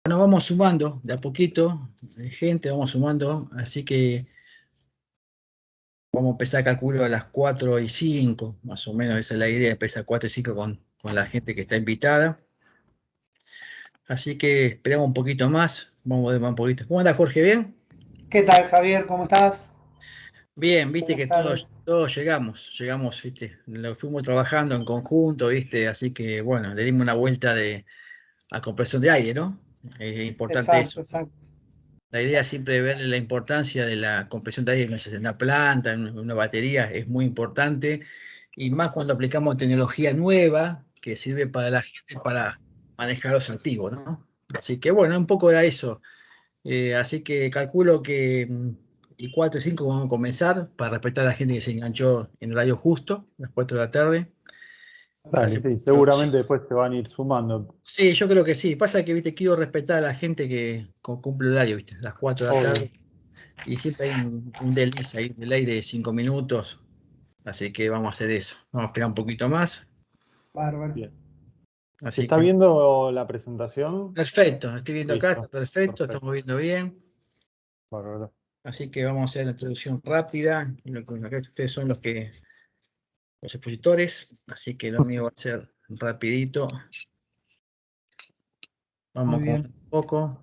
Bueno, vamos sumando de a poquito, gente, vamos sumando, así que vamos a empezar, calculo, a las 4:05, más o menos, esa es la idea, empezar a 4:05 con la gente que está invitada. Así que esperamos un poquito más, vamos a ver un poquito. ¿Cómo anda, Jorge? ¿Bien? ¿Qué tal, Javier? ¿Cómo estás? Bien, viste Buenas que tardes. todos llegamos, viste, lo fuimos trabajando en conjunto, viste, así que bueno, le dimos una vuelta a compresión de aire, ¿no? Es importante Exacto, eso. exacto, La idea exacto. siempre es ver la importancia de la compresión de aire en una planta, en una batería, es muy importante, y más cuando aplicamos tecnología nueva que sirve para la gente para manejar los activos, ¿no? Así que bueno, un poco era eso. Así que calculo que y 4 y 5 vamos a comenzar para respetar a la gente que se enganchó en horario justo, a las 4 de la tarde. Dale, Hacemos sí, una introducción. seguramente después se van a ir sumando. Sí, yo creo que sí. Pasa que, viste, quiero respetar a la gente que cumple horario, viste, a las 4 de la Obvio. tarde. Y siempre hay un desliz ahí del aire de 5 minutos. Así que vamos a hacer eso. Vamos a esperar un poquito más. Bárbaro. Bien. ¿Se Así está que, viendo la presentación? perfecto. Estoy viendo acá, está Listo. perfecto, Perfecto. estamos viendo bien. Bárbaro. Así que vamos a hacer la introducción rápida. Acá ustedes son los expositores. Así que lo mío va a ser rapidito. Vamos Muy con bien. un poco.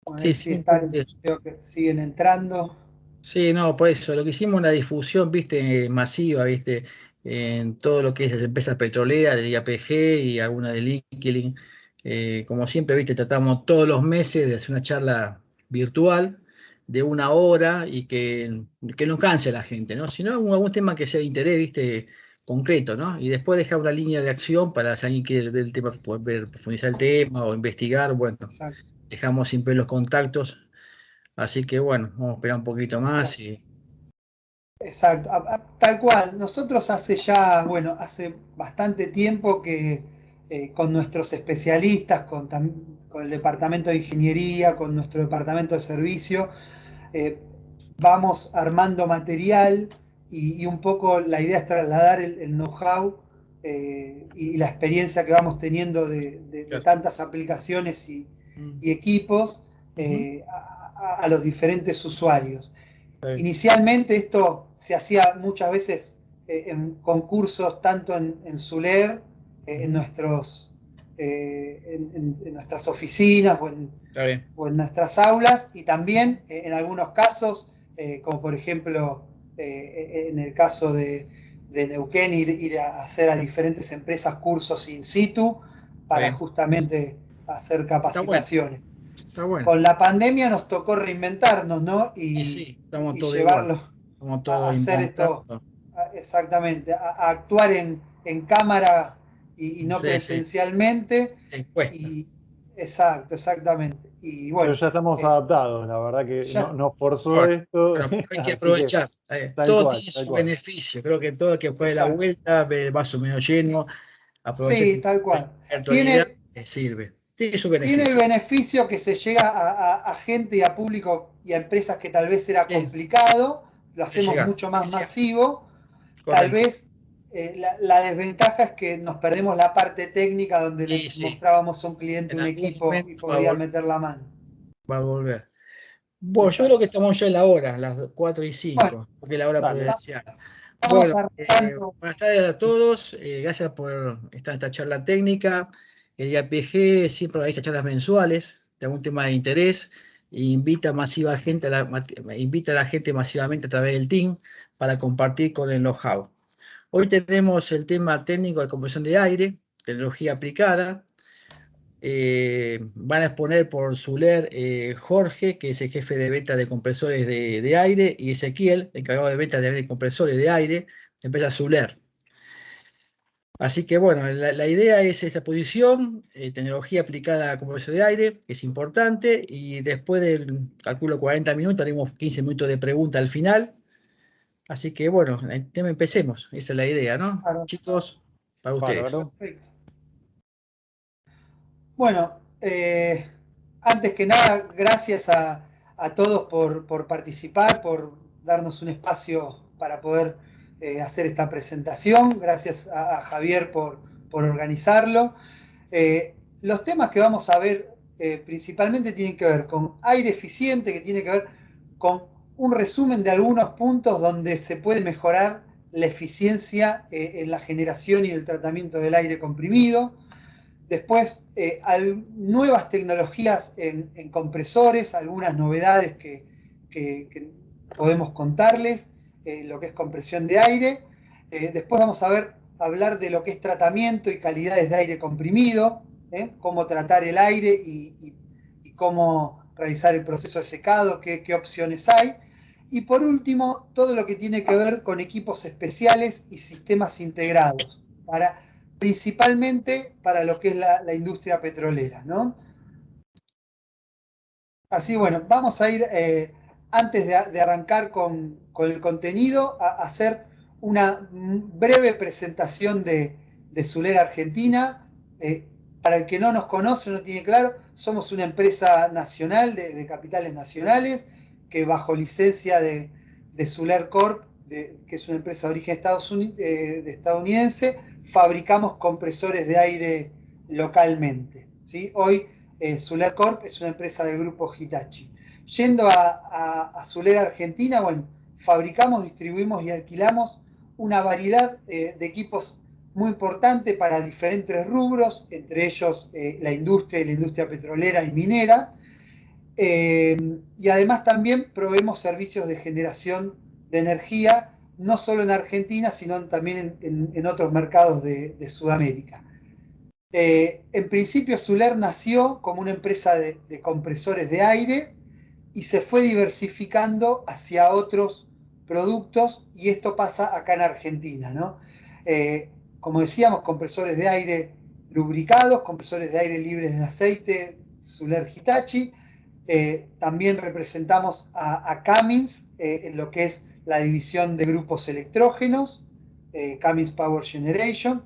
Bueno, ahí Sí, sí sí, un poco de están, eso. veo que siguen entrando. Sí, no, por eso, lo que hicimos una difusión, viste, masiva, viste, en todo lo que es las empresas petroleras, del IAPG y alguna del Iquilin. Como siempre, viste, tratamos todos los meses de hacer una charla virtual de 1 hora y que no canse a la gente, ¿no? Sino algún tema que sea de interés, viste, concreto, ¿no? Y después dejar una línea de acción para si alguien quiere ver el tema, poder profundizar el tema o investigar, bueno, Exacto, dejamos siempre los contactos. Así que bueno, vamos a esperar un poquito más exacto. y Exacto. Tal cual. Nosotros hace ya, bueno, hace bastante tiempo que con nuestros especialistas, con el departamento de ingeniería, con nuestro departamento de servicio, eh, vamos armando material y un poco la idea es trasladar el know-how y la experiencia que vamos teniendo de claro. tantas aplicaciones Mm, y equipos ujú, a los diferentes usuarios. está bien. Inicialmente esto se hacía muchas veces en concursos, tanto en Zuler, en, Ujú, nuestros, en nuestras oficinas está bien. o en nuestras aulas, y también en algunos casos, como por ejemplo en el caso de Neuquén, ir a hacer a diferentes empresas cursos in situ Está para bien. justamente hacer Está bueno. capacitaciones. Está bueno. Con la pandemia nos tocó reinventarnos, ¿no? Y sí, estamos Y todos igual. llevarlo Estamos a todos hacer esto, implantando. exactamente, a actuar en cámara y no Sí, sí. presencialmente. Encuesta. Y exacto, exactamente. Y Pero bueno, ya estamos eh, adaptados, la verdad que ya, nos forzó Bueno, esto, bueno, hay que así que aprovechar. tal Todo cual, tiene tal su cual. beneficio. Creo que todo el que puede la exacto. vuelta, ve el vaso medio lleno, aprovechar Sí, que tal hay cual. virtualidad, Tiene, sirve. Tiene su tiene el beneficio. beneficio que se llega a gente y a público y a empresas que tal vez era Sí, complicado, lo de hacemos llegar. mucho más Es cierto. masivo. Tal Correcto. vez la desventaja es que nos perdemos la parte técnica donde le Y sí, mostrábamos a un cliente en un algún equipo y momento podía meter la mano. va a volver. Bueno, yo creo Exacto. que estamos ya en la hora, las 4 y Bueno, 5, porque es la hora Dale, prudencial. vamos Bueno, arrancando. buenas tardes a todos, gracias por estar en esta charla técnica. El IAPG siempre organiza charlas mensuales de algún tema de interés e invita a la gente masivamente a través del team para compartir con el know-how. Hoy tenemos el tema técnico de compresión de aire, tecnología aplicada. Van a exponer por Zuler Jorge, que es el jefe de venta de compresores de aire, y Ezequiel, encargado de venta de compresores de aire, de empresa Zuler. Así que bueno, la idea es esa posición, tecnología aplicada a compresión de aire, que es importante, y después del, calculo, 40 minutos, haremos 15 minutos de pregunta al final. Así que bueno, el tema empecemos, esa es la idea, ¿no? Claro, Chicos, para ustedes. bárbaro. perfecto. Bueno, antes que nada, gracias a todos por participar, por darnos un espacio para poder hacer esta presentación. Gracias a Javier por organizarlo. Los temas que vamos a ver principalmente tienen que ver con aire eficiente, que tiene que ver con un resumen de algunos puntos donde se puede mejorar la eficiencia en la generación y el tratamiento del aire comprimido. Después, nuevas tecnologías en compresores, algunas novedades que podemos contarles, lo que es compresión de aire. Después vamos a hablar de lo que es tratamiento y calidades de aire comprimido, cómo tratar el aire y cómo realizar el proceso de secado, qué opciones hay. Y por último, todo lo que tiene que ver con equipos especiales y sistemas integrados, principalmente para lo que es la industria petrolera, ¿no? Así, bueno, vamos a ir, antes de arrancar con el contenido, a hacer una breve presentación de Suler Argentina. Para el que no nos conoce, no tiene claro, somos una empresa nacional de capitales nacionales que bajo licencia de Suler Corp, que es una empresa de origen estadounidense, fabricamos compresores de aire localmente, ¿sí? Hoy Suler Corp es una empresa del grupo Hitachi. Yendo a Suler Argentina, bueno, fabricamos, distribuimos y alquilamos una variedad de equipos muy importante para diferentes rubros, entre ellos la industria petrolera y minera. Y además también proveemos servicios de generación de energía, no solo en Argentina, sino también en otros mercados de Sudamérica. En principio Suler nació como una empresa de compresores de aire y se fue diversificando hacia otros productos, y esto pasa acá en Argentina, ¿no? Como decíamos, compresores de aire lubricados, compresores de aire libres de aceite, Suler Hitachi. También representamos a Cummins en lo que es la división de grupos electrógenos, Cummins Power Generation.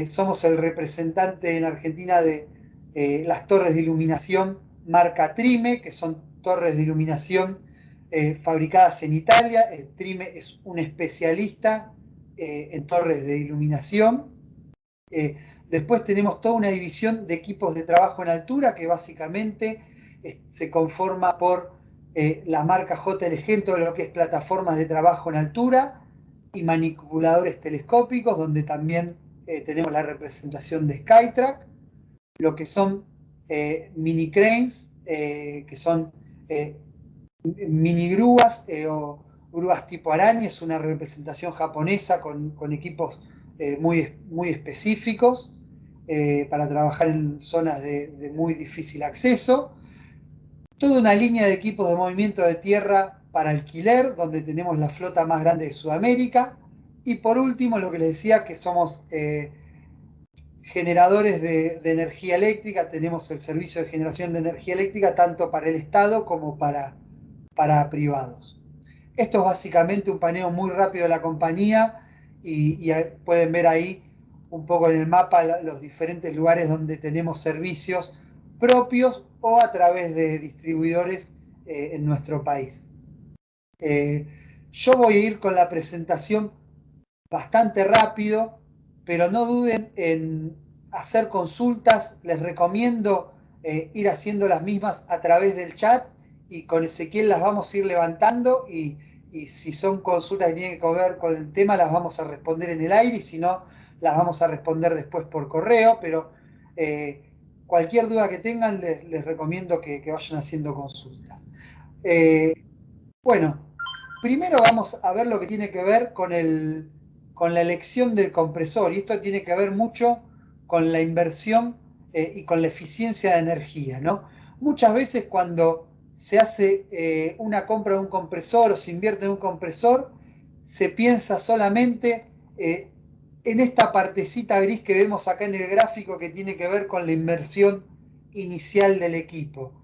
Somos el representante en Argentina de las torres de iluminación marca Trime, que son torres de iluminación fabricadas en Italia. Trime es un especialista en torres de iluminación. Después tenemos toda una división de equipos de trabajo en altura que básicamente se conforma por la marca JLG, todo lo que es plataformas de trabajo en altura y manipuladores telescópicos, donde también tenemos la representación de Skytrack, lo que son mini cranes, que son mini grúas o grúas tipo araña, es una representación japonesa con equipos muy específicos para trabajar en zonas de muy difícil acceso. Toda una línea de equipos de movimiento de tierra para alquiler, donde tenemos la flota más grande de Sudamérica. Y por último, lo que les decía, que somos generadores de energía eléctrica. Tenemos el servicio de generación de energía eléctrica tanto para el Estado como para privados. Esto es básicamente un paneo muy rápido de la compañía y pueden ver ahí un poco en el mapa los diferentes lugares donde tenemos servicios propios o a través de distribuidores en nuestro país. Yo voy a ir con la presentación bastante rápido, pero no duden en hacer consultas. Les recomiendo ir haciendo las mismas a través del chat, y con Ezequiel las vamos a ir levantando, y si son consultas que tienen que ver con el tema, las vamos a responder en el aire, y si no, las vamos a responder después por correo. Pero cualquier duda que tengan, les recomiendo que vayan haciendo consultas. Bueno, primero vamos a ver lo que tiene que ver con la elección del compresor, y esto tiene que ver mucho con la inversión y con la eficiencia de energía, ¿no? Muchas veces cuando se hace una compra de un compresor o se invierte en un compresor, se piensa solamente en esta partecita gris que vemos acá en el gráfico, que tiene que ver con la inversión inicial del equipo.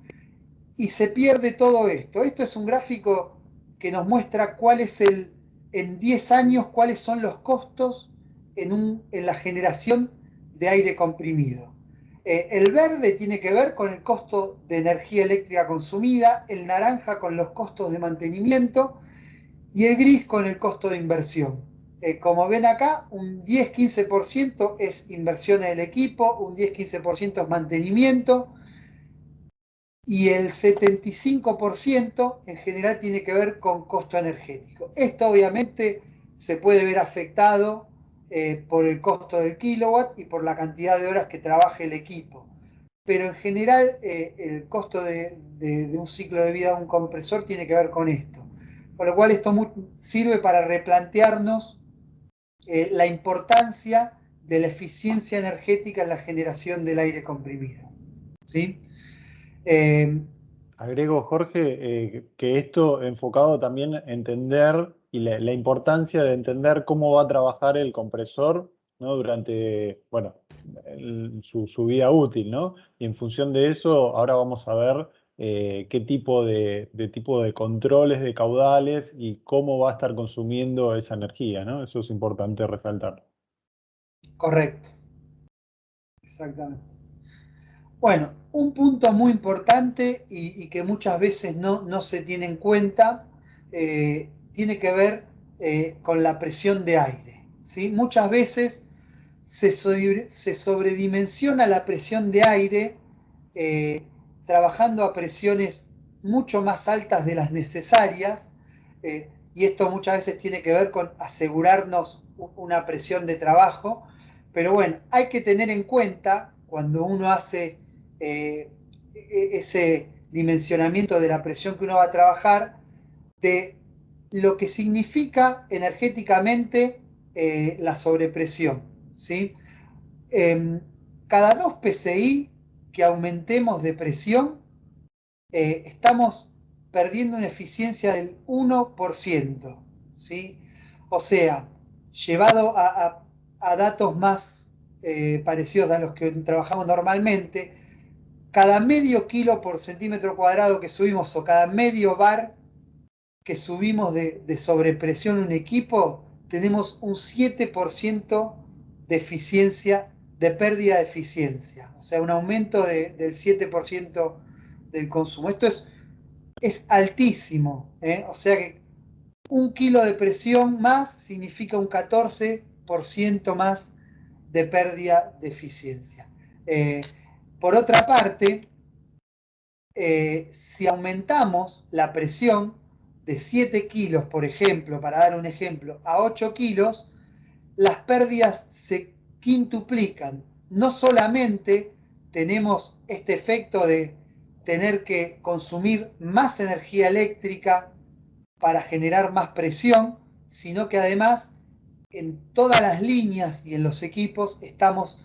Y se pierde todo esto. Esto es un gráfico que nos muestra en 10 años, cuáles son los costos en la generación de aire comprimido. El verde tiene que ver con el costo de energía eléctrica consumida, el naranja con los costos de mantenimiento y el gris con el costo de inversión. como ven acá, un 10-15% es inversión en el equipo, un 10-15% es mantenimiento, y el 75% en general tiene que ver con costo energético. Esto obviamente se puede ver afectado por el costo del kilowatt y por la cantidad de horas que trabaje el equipo. Pero en general el costo de un ciclo de vida de un compresor tiene que ver con esto. Por lo cual esto sirve para replantearnos la importancia de la eficiencia energética en la generación del aire comprimido. ¿Sí? Agrego, Jorge, que esto enfocado también a entender y la importancia de entender cómo va a trabajar el compresor, ¿no? Durante, bueno, su vida útil, ¿no? Y en función de eso, ahora vamos a ver qué tipo de controles de caudales y cómo va a estar consumiendo esa energía, ¿no? Eso es importante resaltar. Correcto, exactamente. Bueno, un punto muy importante y que muchas veces no se tiene en cuenta tiene que ver con la presión de aire, ¿sí? Muchas veces se sobredimensiona la presión de aire eh, trabajando a presiones mucho más altas de las necesarias, y esto muchas veces tiene que ver con asegurarnos una presión de trabajo, pero bueno, hay que tener en cuenta cuando uno hace ese dimensionamiento de la presión que uno va a trabajar, de lo que significa energéticamente la sobrepresión, ¿sí? Cada 2 PSI que aumentemos de presión, estamos perdiendo una eficiencia del 1%, ¿sí? O sea, llevado a datos más parecidos a los que trabajamos normalmente, cada medio kilo por centímetro cuadrado que subimos o cada medio bar que subimos de sobrepresión un equipo, tenemos un 7% de eficiencia, de pérdida de eficiencia. O sea, un aumento del 7% del consumo. Esto es altísimo. O sea que un kilo de presión más significa un 14% más de pérdida de eficiencia. Por otra parte, si aumentamos la presión de 7 kilos, por ejemplo, para dar un ejemplo, a 8 kilos, las pérdidas se quintuplican. No solamente tenemos este efecto de tener que consumir más energía eléctrica para generar más presión, sino que además en todas las líneas y en los equipos estamos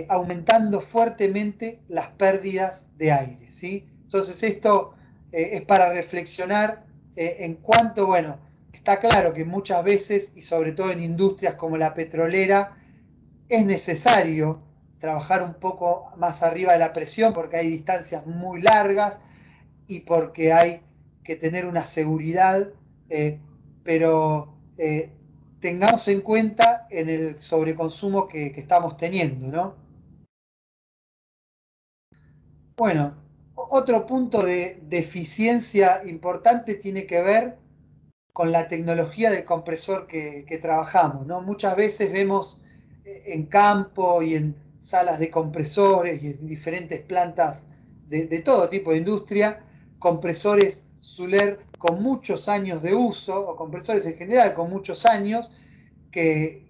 aumentando fuertemente las pérdidas de aire, ¿sí? Entonces esto es para reflexionar en cuanto, bueno, está claro que muchas veces, y sobre todo en industrias como la petrolera, es necesario trabajar un poco más arriba de la presión porque hay distancias muy largas y porque hay que tener una seguridad, pero tengamos en cuenta en el sobreconsumo que estamos teniendo, ¿no? Bueno, otro punto de eficiencia importante tiene que ver con la tecnología del compresor que trabajamos, ¿no? Muchas veces vemos en campo y en salas de compresores y en diferentes plantas de todo tipo de industria, compresores Suller con muchos años de uso, o compresores en general con muchos años, que,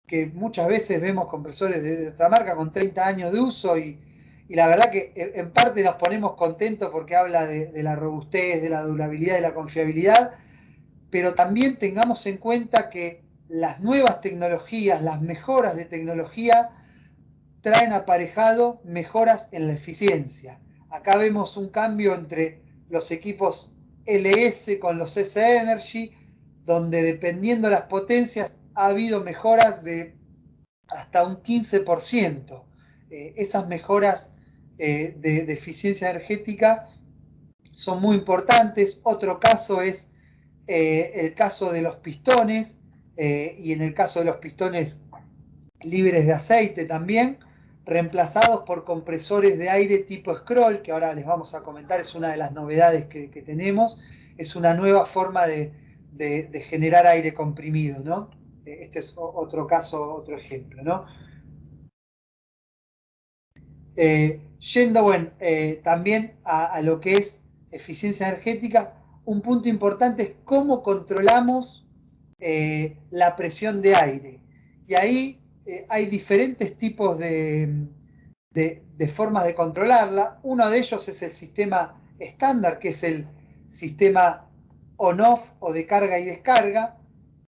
que muchas veces vemos compresores de otra marca con 30 años de uso y la verdad que en parte nos ponemos contentos porque habla de la robustez, de la durabilidad y la confiabilidad, pero también tengamos en cuenta que las nuevas tecnologías, las mejoras de tecnología, traen aparejado mejoras en la eficiencia. Acá vemos un cambio entre los equipos LS con los S Energy, donde dependiendo las potencias ha habido mejoras de hasta un 15%. Esas mejoras de eficiencia energética son muy importantes. Otro caso es el caso de los pistones, y en el caso de los pistones libres de aceite también, reemplazados por compresores de aire tipo scroll, que ahora les vamos a comentar, es una de las novedades que tenemos, es una nueva forma de generar aire comprimido, ¿no? Este es otro caso, otro ejemplo, ¿no? Yendo también a lo que es eficiencia energética, un punto importante es cómo controlamos la presión de aire. Y ahí hay diferentes tipos de formas de controlarla. Uno de ellos es el sistema estándar, que es el sistema on-off o de carga y descarga.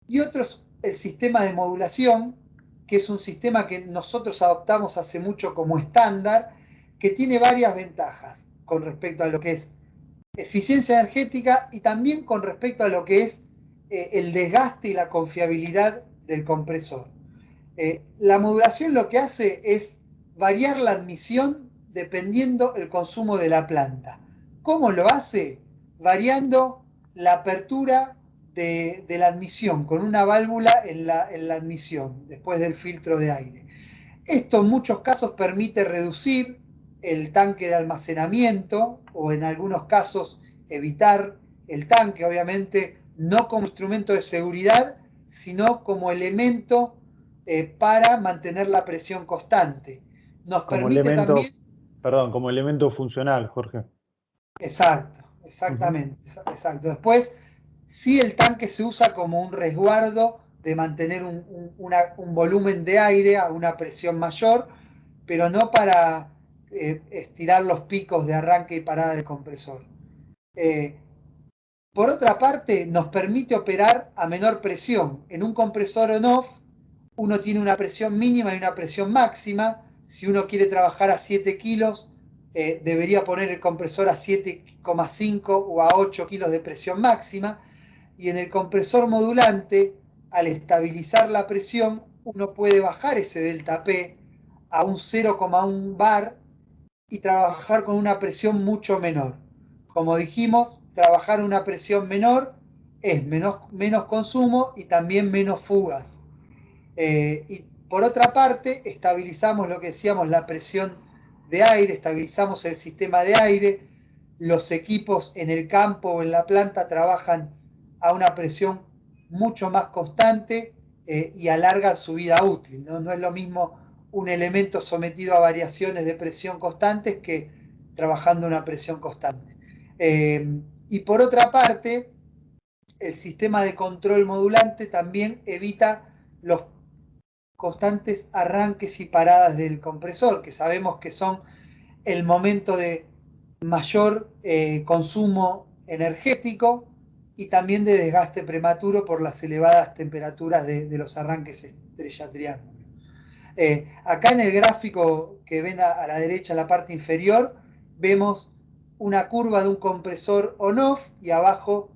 Y otro es el sistema de modulación, que es un sistema que nosotros adoptamos hace mucho como estándar, que tiene varias ventajas con respecto a lo que es eficiencia energética y también con respecto a lo que es el desgaste y la confiabilidad del compresor. La modulación lo que hace es variar la admisión dependiendo el consumo de la planta. ¿Cómo lo hace? Variando la apertura de la admisión con una válvula en la admisión después del filtro de aire. Esto en muchos casos permite reducir el tanque de almacenamiento o en algunos casos evitar el tanque, obviamente no como instrumento de seguridad, sino como elemento para mantener la presión constante. Nos Como permite también... elemento, perdón, como elemento funcional, Jorge. Exacto, exactamente, exacto. Después, sí el tanque se usa como un resguardo de mantener un volumen de aire a una presión mayor, pero no para estirar los picos de arranque y parada del compresor. Eh, por otra parte, nos permite operar a menor presión. En un compresor on-off, uno tiene una presión mínima y una presión máxima. Si uno quiere trabajar a 7 kilos, debería poner el compresor a 7,5 o a 8 kilos de presión máxima. Y en el compresor modulante, al estabilizar la presión, uno puede bajar ese delta P a un 0,1 bar y trabajar con una presión mucho menor. Como dijimos, trabajar una presión menor es menos consumo y también menos fugas. Y por otra parte, estabilizamos lo que decíamos, la presión de aire, estabilizamos el sistema de aire, los equipos en el campo o en la planta trabajan a una presión mucho más constante y alargan su vida útil, ¿no? No es lo mismo un elemento sometido a variaciones de presión constantes que trabajando a una presión constante. Y por otra parte, el sistema de control modulante también evita los constantes arranques y paradas del compresor, que sabemos que son el momento de mayor consumo energético y también de desgaste prematuro por las elevadas temperaturas de los arranques estrella-triángulo. Acá en el gráfico que ven a la derecha en la parte inferior, vemos una curva de un compresor on-off y abajo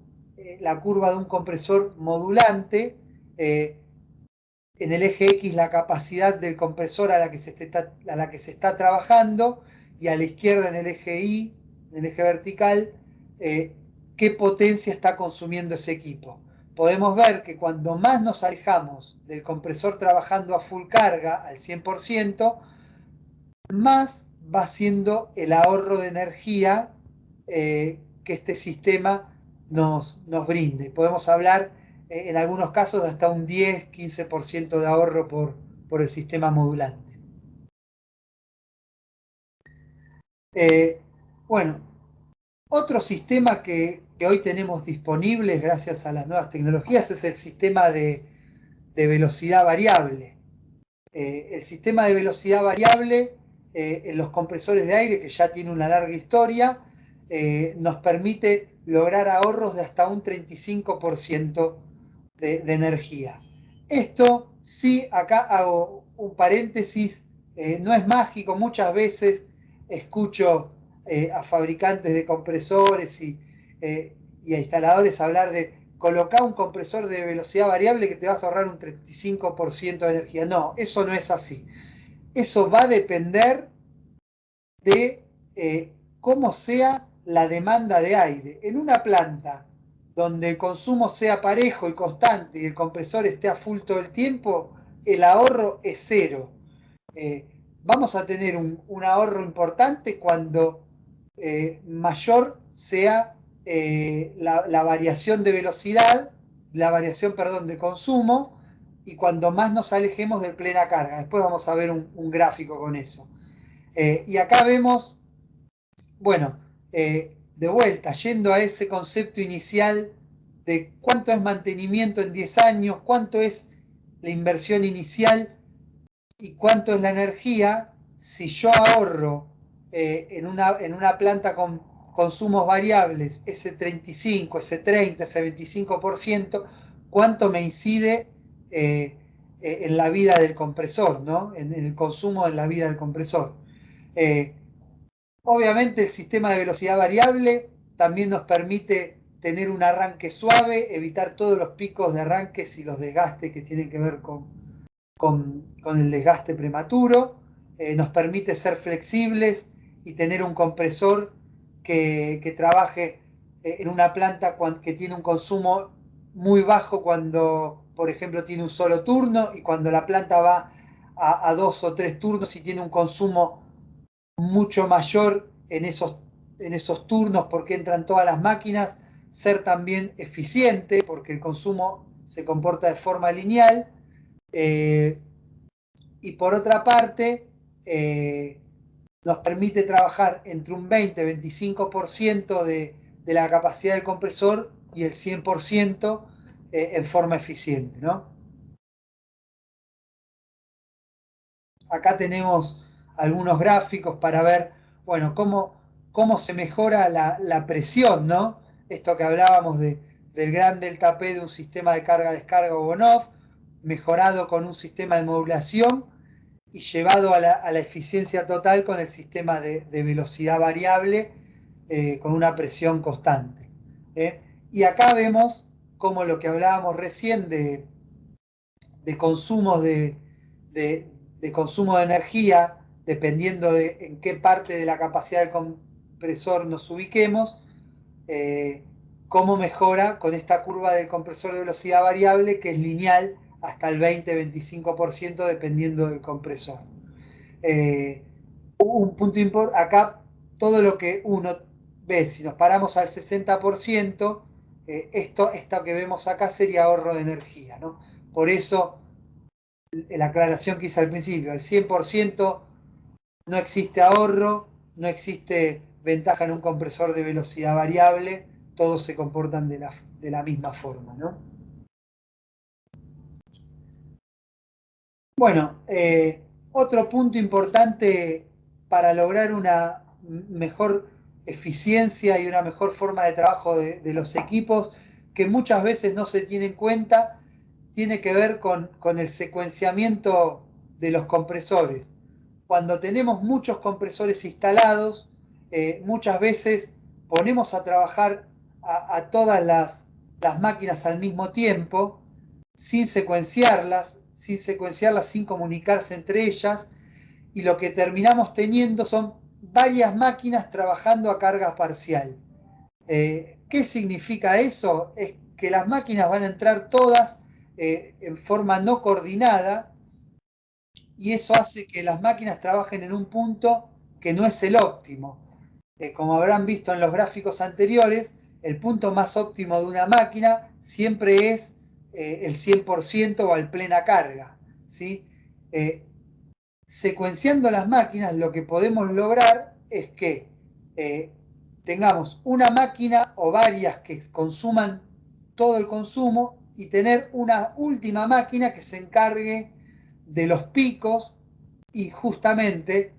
la curva de un compresor modulante. En el eje X la capacidad del compresor a la que se está trabajando y a la izquierda en el eje Y, en el eje vertical, qué potencia está consumiendo ese equipo. Podemos ver que cuando más nos alejamos del compresor trabajando a full carga, al 100%, más va siendo el ahorro de energía que este sistema nos brinde. Podemos hablar en algunos casos de hasta un 10-15% de ahorro por el sistema modulante. Bueno, otro sistema que hoy tenemos disponibles gracias a las nuevas tecnologías es el sistema de velocidad variable. El sistema de velocidad variable en los compresores de aire, que ya tiene una larga historia, nos permite lograr ahorros de hasta un 35% de energía. Esto sí, acá hago un paréntesis, no es mágico. Muchas veces escucho a fabricantes de compresores y a instaladores hablar de colocar un compresor de velocidad variable que te vas a ahorrar un 35% de energía. No, eso no es así. Eso va a depender de cómo sea la demanda de aire. En una planta donde el consumo sea parejo y constante y el compresor esté a full todo el tiempo, el ahorro es cero. Vamos a tener un ahorro importante cuando mayor sea la variación de velocidad, la variación, perdón, de consumo, y cuando más nos alejemos de plena carga. Después vamos a ver un gráfico con eso. Y acá vemos, bueno, de vuelta, yendo a ese concepto inicial de cuánto es mantenimiento en 10 años, cuánto es la inversión inicial y cuánto es la energía. Si yo ahorro en una planta con consumos variables ese 35, ese 30, ese 25%, cuánto me incide en la vida del compresor, ¿no? En el consumo en la vida del compresor. Obviamente el sistema de velocidad variable también nos permite tener un arranque suave, evitar todos los picos de arranques y los desgastes que tienen que ver con el desgaste prematuro. Nos permite ser flexibles y tener un compresor que trabaje en una planta que tiene un consumo muy bajo cuando, por ejemplo, tiene un solo turno, y cuando la planta va a 2 o 3 turnos y tiene un consumo mucho mayor en esos turnos porque entran todas las máquinas, ser también eficiente porque el consumo se comporta de forma lineal. Y por otra parte, nos permite trabajar entre un 20-25% de la capacidad del compresor y el 100% en forma eficiente, ¿no? Acá tenemos algunos gráficos para ver, bueno, cómo se mejora la presión, ¿no? Esto que hablábamos del gran delta P de un sistema de carga-descarga o on-off, mejorado con un sistema de modulación y llevado a la eficiencia total con el sistema de velocidad variable con una presión constante. Y acá vemos cómo lo que hablábamos recién de consumos de consumo de energía, dependiendo de en qué parte de la capacidad del compresor nos ubiquemos, cómo mejora con esta curva del compresor de velocidad variable, que es lineal hasta el 20-25% dependiendo del compresor. Un punto importante, acá todo lo que uno ve, si nos paramos al 60%, esto que vemos acá sería ahorro de energía, ¿no? Por eso la aclaración que hice al principio, el 100% no existe ahorro, no existe ventaja en un compresor de velocidad variable, todos se comportan de la misma forma, ¿no? Bueno, otro punto importante para lograr una mejor eficiencia y una mejor forma de trabajo de los equipos, que muchas veces no se tiene en cuenta, tiene que ver con el secuenciamiento de los compresores. Cuando tenemos muchos compresores instalados, muchas veces ponemos a trabajar a todas las máquinas al mismo tiempo, sin secuenciarlas, sin comunicarse entre ellas, y lo que terminamos teniendo son varias máquinas trabajando a carga parcial. ¿Qué significa eso? Es que las máquinas van a entrar todas en forma no coordinada, y eso hace que las máquinas trabajen en un punto que no es el óptimo. Como habrán visto en los gráficos anteriores, el punto más óptimo de una máquina siempre es el 100% o al plena carga, ¿sí? Secuenciando las máquinas, lo que podemos lograr es que tengamos una máquina o varias que consuman todo el consumo, y tener una última máquina que se encargue de los picos, y justamente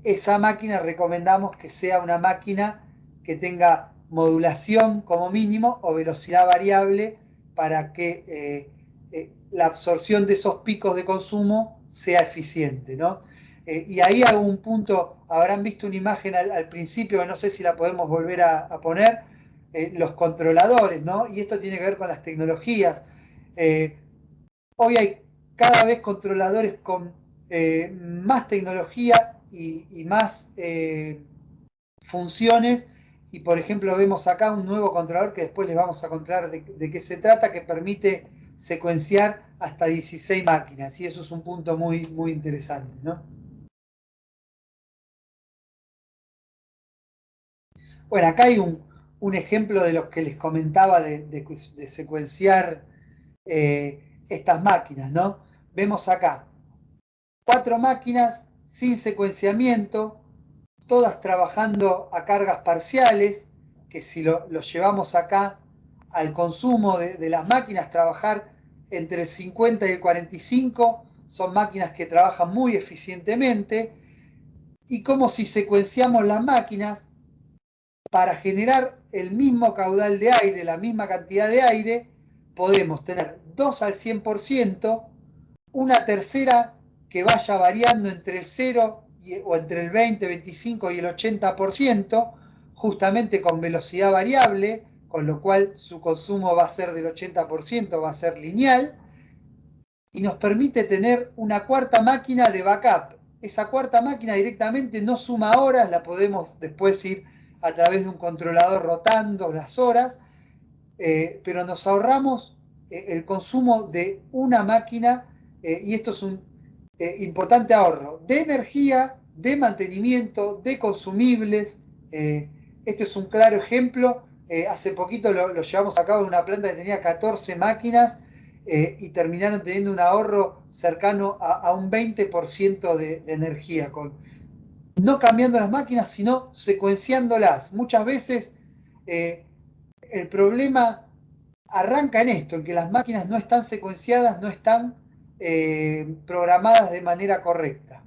esa máquina recomendamos que sea una máquina que tenga modulación como mínimo o velocidad variable para que la absorción de esos picos de consumo sea eficiente, ¿no? Y ahí hago un punto, habrán visto una imagen al principio, no sé si la podemos volver a poner, los controladores, ¿no? Y esto tiene que ver con las tecnologías. Hoy hay cada vez controladores con más tecnología y más funciones, y por ejemplo vemos acá un nuevo controlador que después les vamos a contar de qué se trata, que permite secuenciar hasta 16 máquinas, y eso es un punto muy, muy interesante, ¿no? Bueno, acá hay un ejemplo de los que les comentaba de secuenciar estas máquinas, ¿no? Vemos acá 4 máquinas sin secuenciamiento, todas trabajando a cargas parciales, que si lo llevamos acá al consumo de las máquinas, trabajar entre el 50 y el 45, son máquinas que trabajan muy eficientemente, y como si secuenciamos las máquinas, para generar el mismo caudal de aire, la misma cantidad de aire, podemos tener 2 al 100%, una tercera que vaya variando entre el 0 o entre el 20, 25 y el 80%, justamente con velocidad variable, con lo cual su consumo va a ser del 80%, va a ser lineal, y nos permite tener una cuarta máquina de backup. Esa cuarta máquina directamente no suma horas, la podemos después ir a través de un controlador rotando las horas, pero nos ahorramos el consumo de una máquina, y esto es un importante ahorro de energía, de mantenimiento, de consumibles. Este es un claro ejemplo. Hace poquito lo llevamos a cabo en una planta que tenía 14 máquinas, y terminaron teniendo un ahorro cercano a un 20% de energía, no cambiando las máquinas, sino secuenciándolas. Muchas veces el problema arranca en esto, en que las máquinas no están secuenciadas, no están programadas de manera correcta.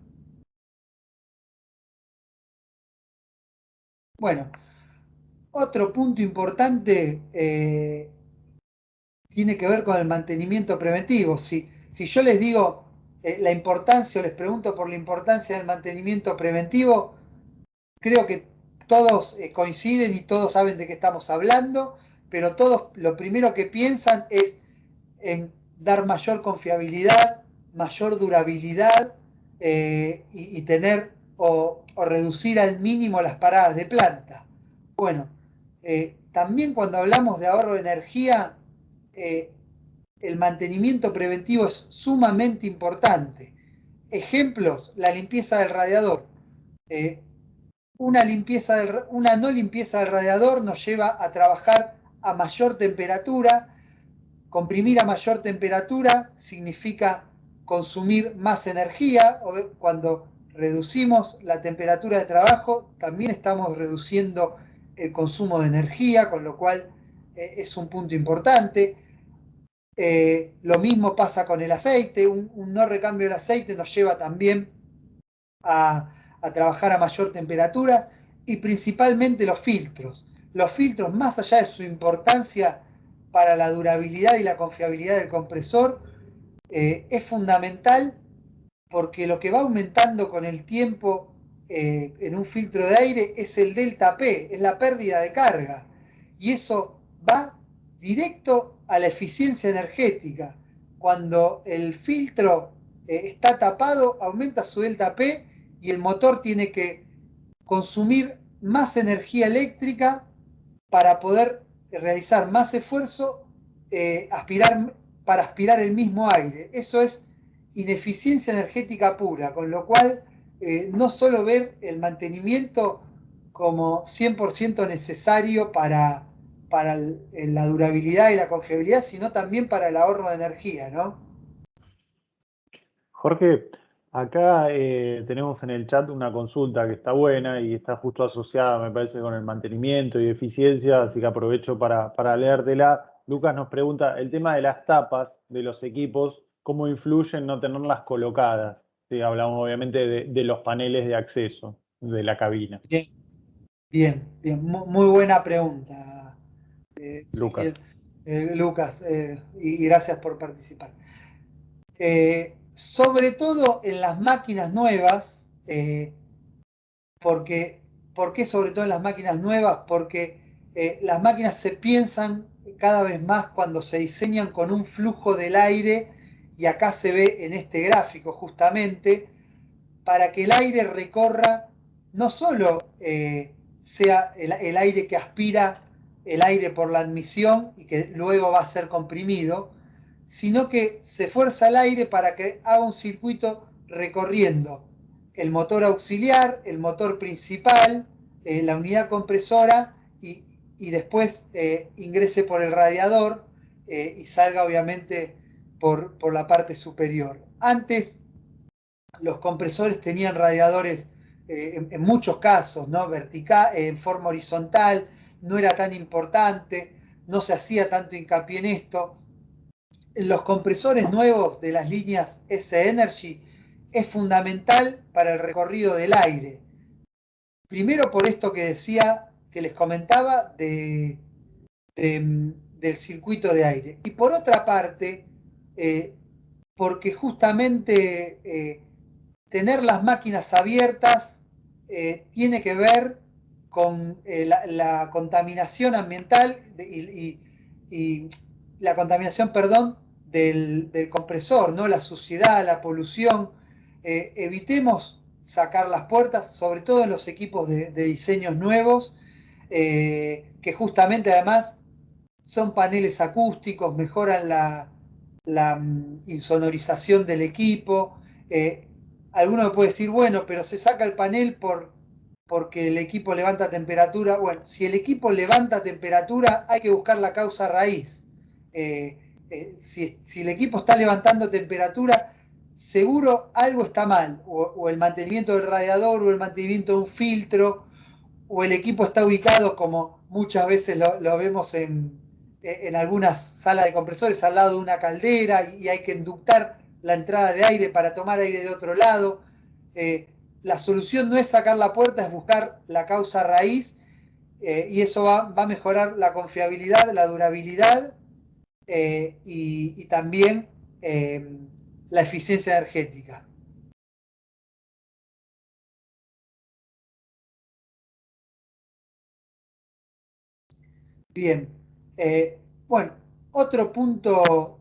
Bueno, otro punto importante tiene que ver con el mantenimiento preventivo. Si yo les digo la importancia, o les pregunto por la importancia del mantenimiento preventivo, creo que todos coinciden y todos saben de qué estamos hablando, pero todos lo primero que piensan es en dar mayor confiabilidad, mayor durabilidad, y tener o reducir al mínimo las paradas de planta. Bueno, también cuando hablamos de ahorro de energía, el mantenimiento preventivo es sumamente importante. Ejemplos: la limpieza del radiador. Una no limpieza del radiador nos lleva a trabajar a mayor temperatura. Comprimir a mayor temperatura significa consumir más energía. Cuando reducimos la temperatura de trabajo, también estamos reduciendo el consumo de energía, con lo cual es un punto importante. Lo mismo pasa con el aceite. Un no recambio del aceite nos lleva también a trabajar a mayor temperatura, y principalmente los filtros. Los filtros, más allá de su importancia para la durabilidad y la confiabilidad del compresor, es fundamental, porque lo que va aumentando con el tiempo en un filtro de aire es el delta P, es la pérdida de carga, y eso va directo a la eficiencia energética. Cuando el filtro está tapado, aumenta su delta P y el motor tiene que consumir más energía eléctrica para poder realizar más esfuerzo, para aspirar el mismo aire. Eso es ineficiencia energética pura, con lo cual no solo ver el mantenimiento como 100% necesario para la durabilidad y la confiabilidad, sino también para el ahorro de energía, ¿no? Jorge, acá tenemos en el chat una consulta que está buena y está justo asociada, me parece, con el mantenimiento y eficiencia, así que aprovecho para leértela. Lucas nos pregunta, el tema de las tapas de los equipos, ¿cómo influye en no tenerlas colocadas? Sí, hablamos obviamente de los paneles de acceso de la cabina. Bien. Muy buena pregunta, Lucas. Lucas, y gracias por participar. Sobre todo en las máquinas nuevas. ¿Por qué sobre todo en las máquinas nuevas? Porque las máquinas se piensan cada vez más cuando se diseñan con un flujo del aire, y acá se ve en este gráfico justamente, para que el aire recorra, no solo sea el aire que aspira el aire por la admisión y que luego va a ser comprimido, sino que se fuerza el aire para que haga un circuito recorriendo el motor auxiliar, el motor principal, la unidad compresora, y después ingrese por el radiador y salga obviamente por la parte superior. Antes los compresores tenían radiadores, en muchos casos, ¿no? Vertical, en forma horizontal, no era tan importante, no se hacía tanto hincapié en esto. Los compresores nuevos de las líneas S-Energy es fundamental para el recorrido del aire. Primero por esto que decía, que les comentaba, del circuito de aire. Y por otra parte, porque justamente tener las máquinas abiertas tiene que ver con la contaminación ambiental y la contaminación, perdón, del compresor, ¿no? La suciedad, la polución. Evitemos sacar las puertas, sobre todo en los equipos de diseños nuevos, que justamente además son paneles acústicos, mejoran la insonorización del equipo. Alguno me puede decir, bueno, pero se saca el panel porque el equipo levanta temperatura. Bueno, si el equipo levanta temperatura, hay que buscar la causa raíz. Si el equipo está levantando temperatura, seguro algo está mal, o el mantenimiento del radiador, o el mantenimiento de un filtro, o el equipo está ubicado, como muchas veces lo vemos en algunas salas de compresores, al lado de una caldera, y hay que inductar la entrada de aire para tomar aire de otro lado. La solución no es sacar la puerta, es buscar la causa raíz, y eso va a mejorar la confiabilidad, la durabilidad, y también la eficiencia energética. Bien, bueno, otro punto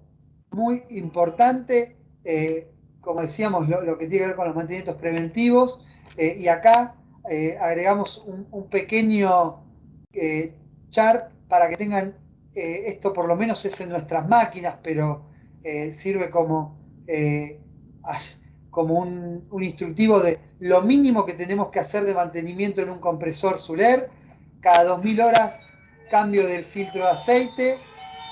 muy importante, como decíamos, lo que tiene que ver con los mantenimientos preventivos, y acá agregamos un pequeño chart para que tengan, esto por lo menos es en nuestras máquinas, pero sirve como un instructivo de lo mínimo que tenemos que hacer de mantenimiento en un compresor Suler. Cada 2000 horas cambio del filtro de aceite,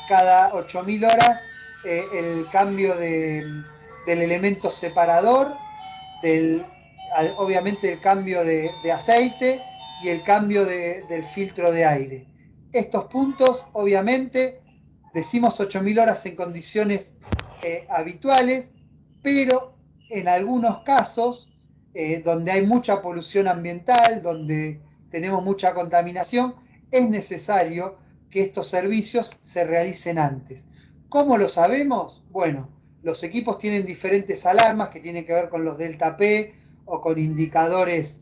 cada 8000 horas el cambio del elemento separador, obviamente el cambio de aceite y el cambio del filtro de aire. Estos puntos, obviamente, decimos 8000 horas en condiciones habituales, pero en algunos casos donde hay mucha polución ambiental, donde tenemos mucha contaminación, es necesario que estos servicios se realicen antes. ¿Cómo lo sabemos? Bueno, los equipos tienen diferentes alarmas que tienen que ver con los delta P o con indicadores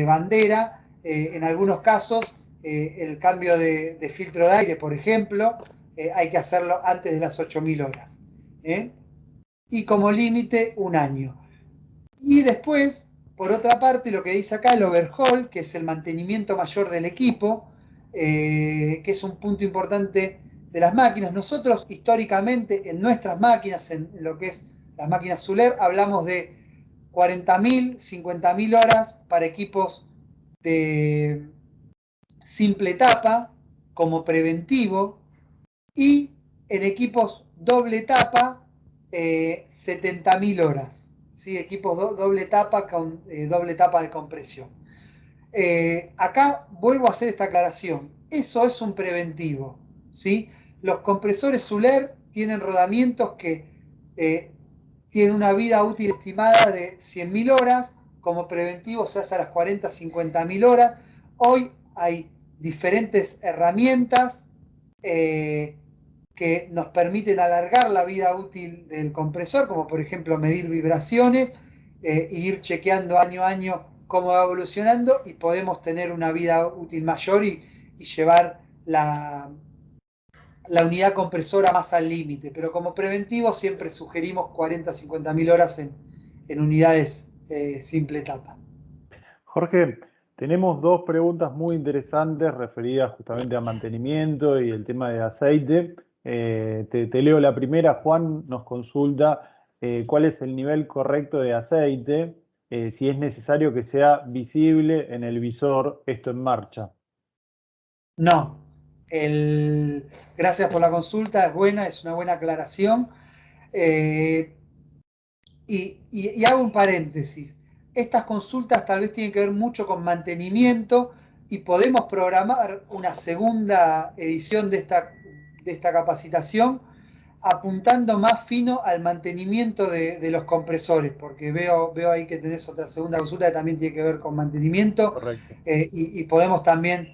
bandera. En algunos casos, el cambio de filtro de aire, por ejemplo, hay que hacerlo antes de las 8000 horas. Y como límite, un año. Y después, por otra parte, lo que dice acá, el overhaul, que es el mantenimiento mayor del equipo, que es un punto importante de las máquinas. Nosotros, históricamente, en nuestras máquinas, en lo que es las máquinas Suler, hablamos de 40.000, 50.000 horas para equipos de simple etapa como preventivo, y en equipos doble etapa 70.000 horas. ¿Sí? Equipos doble etapa con doble etapa de compresión. Acá vuelvo a hacer esta aclaración. Eso es un preventivo. ¿Sí? Los compresores Suler tienen rodamientos que tienen una vida útil estimada de 100.000 horas. Como preventivo se hace a las 40, 50.000 horas. Hoy hay diferentes herramientas que nos permiten alargar la vida útil del compresor, como por ejemplo medir vibraciones e ir chequeando año a año cómo va evolucionando, y podemos tener una vida útil mayor y llevar la unidad compresora más al límite. Pero como preventivo siempre sugerimos 40, 50.000 horas en unidades simple etapa. Jorge, tenemos dos preguntas muy interesantes referidas justamente a mantenimiento y el tema de aceite. Te leo la primera. Juan nos consulta cuál es el nivel correcto de aceite, si es necesario que sea visible en el visor esto en marcha. No. Gracias por la consulta, es una buena aclaración. Y hago un paréntesis. Estas consultas tal vez tienen que ver mucho con mantenimiento y podemos programar una segunda edición de esta capacitación apuntando más fino al mantenimiento de los compresores, porque veo ahí que tenés otra segunda consulta que también tiene que ver con mantenimiento, Correcto. y podemos también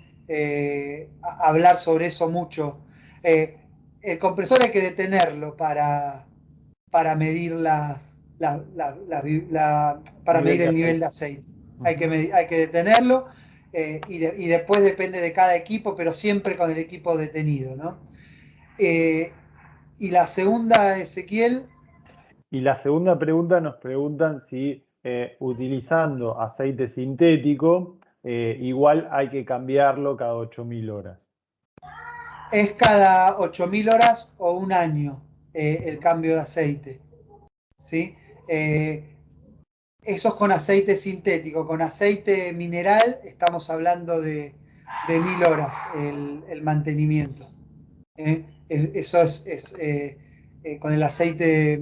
hablar sobre eso mucho. El compresor hay que detenerlo para medir para Nivel medir de el nivel de aceite. aceite. Ujú. Hay que detenerlo, y después depende de cada equipo, pero siempre con el equipo detenido, ¿no? Y la segunda, Ezequiel. Y la segunda pregunta nos preguntan si utilizando aceite sintético, igual hay que cambiarlo cada 8.000 horas. Es cada 8.000 horas o un año el Ujú. cambio de aceite, ¿sí? Eso es con aceite sintético. Con aceite mineral estamos hablando de 1.000 horas el mantenimiento. Eso con el aceite,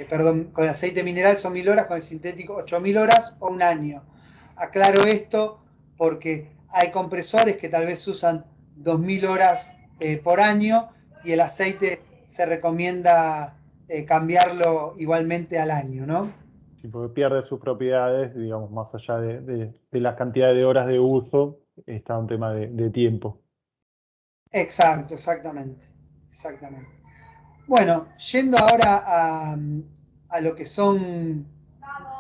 perdón, con el aceite mineral son 1.000 horas, con el sintético 8.000 horas o un año. Aclaro esto porque hay compresores que tal vez usan 2.000 horas por año, y el aceite se recomienda cambiarlo igualmente al año, ¿no? Sí, porque pierde sus propiedades, digamos, más allá de la cantidad de horas de uso, está un tema de tiempo. Exacto, exactamente. Bueno, yendo ahora a lo que son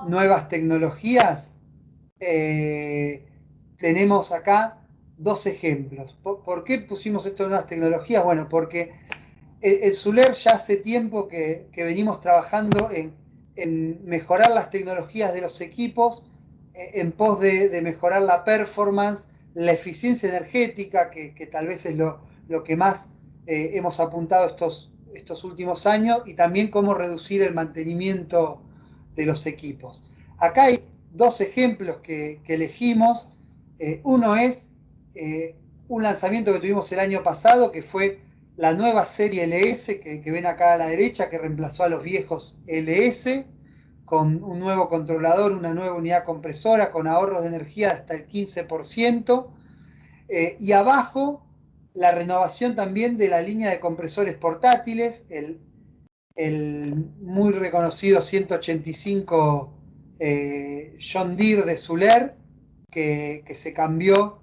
nuevas tecnologías, eh, tenemos acá dos ejemplos. ¿Por qué pusimos estas nuevas tecnologías? Bueno, porque el Zuler ya hace tiempo que venimos trabajando en mejorar las tecnologías de los equipos, en pos de mejorar la performance, la eficiencia energética, que tal vez es lo que más hemos apuntado estos últimos años, y también cómo reducir el mantenimiento de los equipos. Acá hay dos ejemplos que elegimos. Uno es un lanzamiento que tuvimos el año pasado, que fue la nueva serie LS que ven acá a la derecha, que reemplazó a los viejos LS, con un nuevo controlador, una nueva unidad compresora, con ahorros de energía de hasta el 15%. Y abajo, la renovación también de la línea de compresores portátiles, el muy reconocido 185 John Deere de Zuler, que se cambió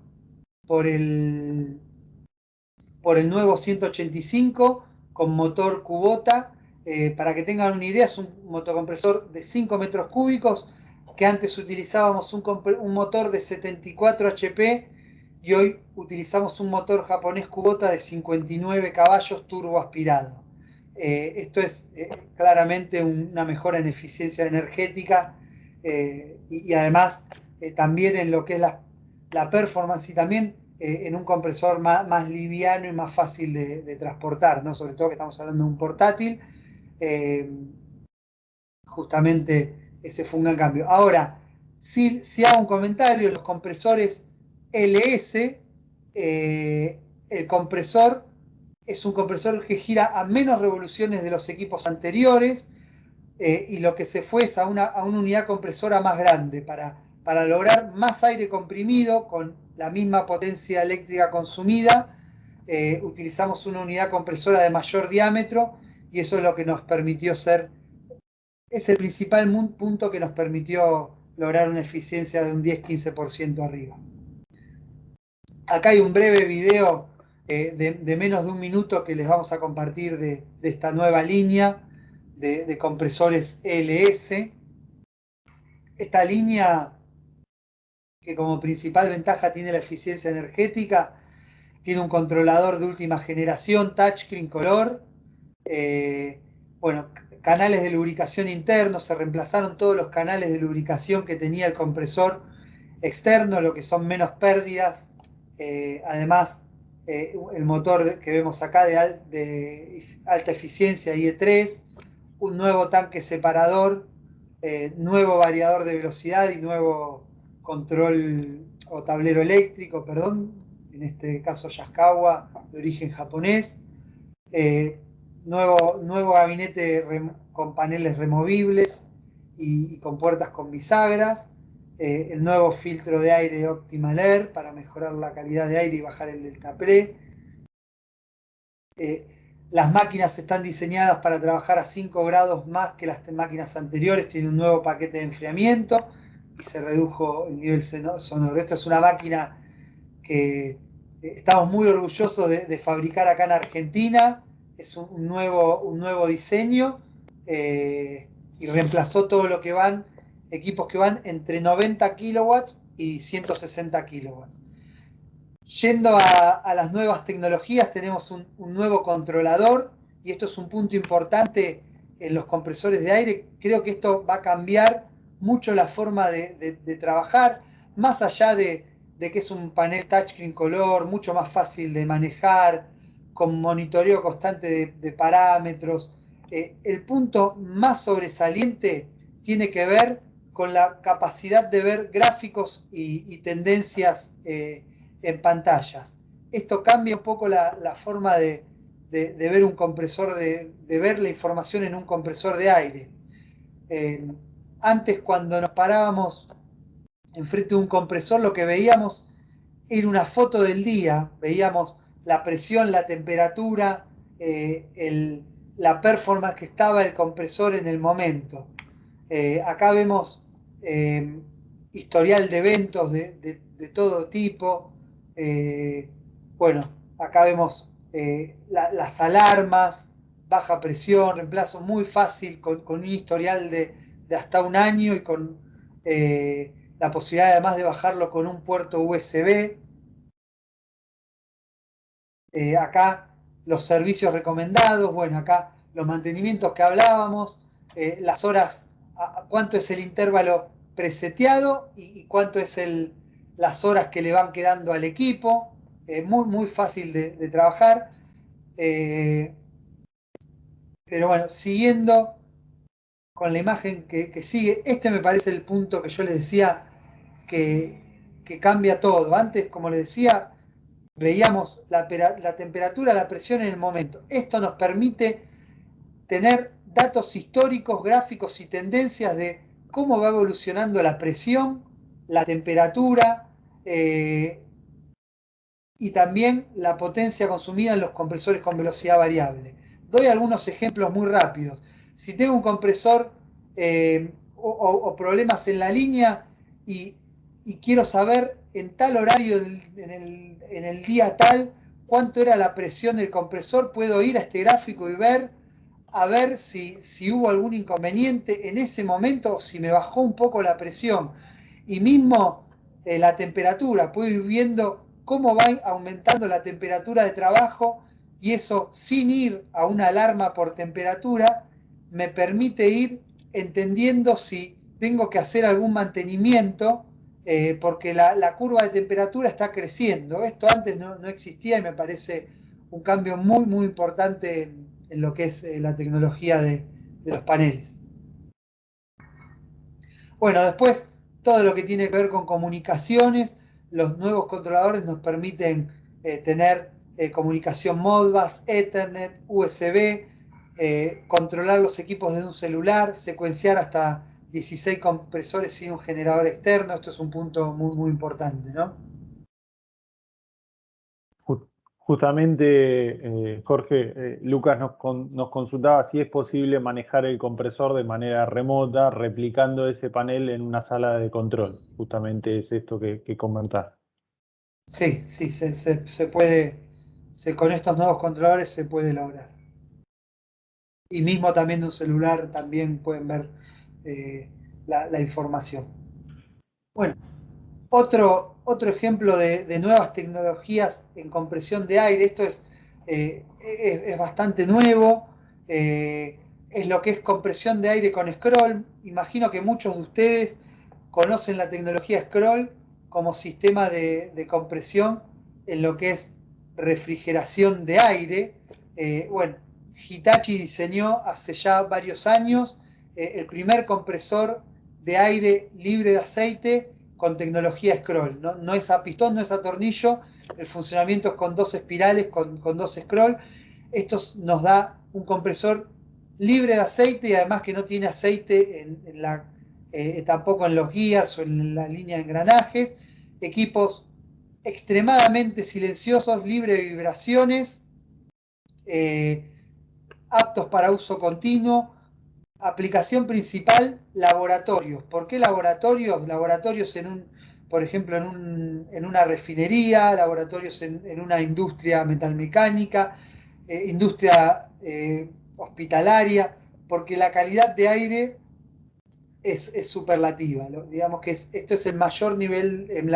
por el nuevo 185 con motor Kubota. Para que tengan una idea, es un motocompresor de 5 metros cúbicos, que antes utilizábamos un motor de 74 HP y hoy utilizamos un motor japonés Kubota de 59 caballos turbo aspirado. Esto es claramente una mejora en eficiencia energética, y además también en lo que es la performance, y también en un compresor más liviano y más fácil de transportar, ¿no? Sobre todo que estamos hablando de un portátil. eh, Justamente ese fue un gran cambio. Ahora, si hago un comentario, los compresores LS, el compresor es un compresor que gira a menos revoluciones de los equipos anteriores, y lo que se fue es a una unidad compresora más grande para lograr más aire comprimido con la misma potencia eléctrica consumida. Utilizamos una unidad compresora de mayor diámetro, y eso es lo que nos permitió es el principal punto que nos permitió lograr una eficiencia de un 10-15% arriba. Acá hay un breve video de menos de un minuto que les vamos a compartir de esta nueva línea de compresores LS. Esta línea, que como principal ventaja tiene la eficiencia energética, tiene un controlador de última generación, touchscreen color, bueno, canales de lubricación internos, se reemplazaron todos los canales de lubricación que tenía el compresor externo, lo que son menos pérdidas. Además, el motor que vemos acá de alta eficiencia IE3, un nuevo tanque separador, nuevo variador de velocidad y nuevo control o tablero eléctrico, perdón, en este caso Yaskawa, de origen japonés. nuevo gabinete con paneles removibles y con puertas con bisagras. El nuevo filtro de aire Optimal Air para mejorar la calidad de aire y bajar el deltaplé. Las máquinas están diseñadas para trabajar a 5 grados más que las máquinas anteriores, tiene un nuevo paquete de enfriamiento y se redujo el nivel sonoro. Esta es una máquina que estamos muy orgullosos de fabricar acá en Argentina. Es un nuevo diseño y reemplazó todo lo que van, equipos que van entre 90 kilowatts y 160 kilowatts. Yendo a las nuevas tecnologías, tenemos un nuevo controlador, y esto es un punto importante en los compresores de aire. Creo que esto va a cambiar mucho la forma de trabajar, más allá de que es un panel touchscreen color, mucho más fácil de manejar, con monitoreo constante de parámetros. El punto más sobresaliente tiene que ver con la capacidad de ver gráficos y tendencias en pantallas. Esto cambia un poco la forma de ver un compresor, de ver la información en un compresor de aire. Antes, cuando nos parábamos enfrente de un compresor, lo que veíamos era una foto del día, veíamos la presión, la temperatura, la performance que estaba el compresor en el momento. Acá vemos historial de eventos de todo tipo. Bueno, acá vemos las alarmas, baja presión, reemplazo muy fácil con un historial de hasta un año y con la posibilidad además de bajarlo con un puerto USB. Acá los servicios recomendados, bueno, acá los mantenimientos que hablábamos, las horas, cuánto es el intervalo preseteado y cuánto es las horas que le van quedando al equipo. Muy fácil de trabajar. Pero bueno, siguiendo con la imagen que sigue, este me parece el punto que yo les decía que cambia todo. Antes, como les decía, veíamos la temperatura, la presión en el momento. Esto nos permite tener datos históricos, gráficos y tendencias de cómo va evolucionando la presión, la temperatura y también la potencia consumida en los compresores con velocidad variable. Doy algunos ejemplos muy rápidos. Si tengo un compresor o problemas en la línea y quiero saber en tal horario, en el día tal, cuánto era la presión del compresor, puedo ir a este gráfico y ver si hubo algún inconveniente en ese momento, si me bajó un poco la presión. Y mismo la temperatura, puedo ir viendo cómo va aumentando la temperatura de trabajo, y eso, sin ir a una alarma por temperatura, me permite ir entendiendo si tengo que hacer algún mantenimiento, porque la curva de temperatura está creciendo. Esto antes no existía y me parece un cambio muy importante en lo que es la tecnología de los paneles. Bueno, después todo lo que tiene que ver con comunicaciones, los nuevos controladores nos permiten tener comunicación Modbus, Ethernet, USB, controlar los equipos desde un celular, secuenciar hasta 16 compresores sin un generador externo. Esto es un punto muy importante, ¿no? Justamente, Jorge, Lucas nos consultaba si es posible manejar el compresor de manera remota, replicando ese panel en una sala de control. Justamente es esto que comentás. Sí, se puede, con estos nuevos controladores se puede lograr. Y mismo también de un celular también pueden ver la información. Bueno, otro ejemplo de nuevas tecnologías en compresión de aire. Esto es bastante nuevo. Es lo que es compresión de aire con scroll. Imagino que muchos de ustedes conocen la tecnología scroll como sistema de compresión en lo que es refrigeración de aire. Bueno, Hitachi diseñó hace ya varios años el primer compresor de aire libre de aceite con tecnología scroll. No es a pistón, no es a tornillo. El funcionamiento es con dos espirales, con dos scroll. Esto nos da un compresor libre de aceite y además que no tiene aceite tampoco en los gears o en la línea de engranajes. Equipos extremadamente silenciosos, libre de vibraciones, aptos para uso continuo. Aplicación principal, laboratorios. ¿Por qué laboratorios? Laboratorios por ejemplo, en una refinería, laboratorios en una industria metalmecánica, industria hospitalaria, porque la calidad de aire es superlativa. Digamos que esto es la mayor nivel en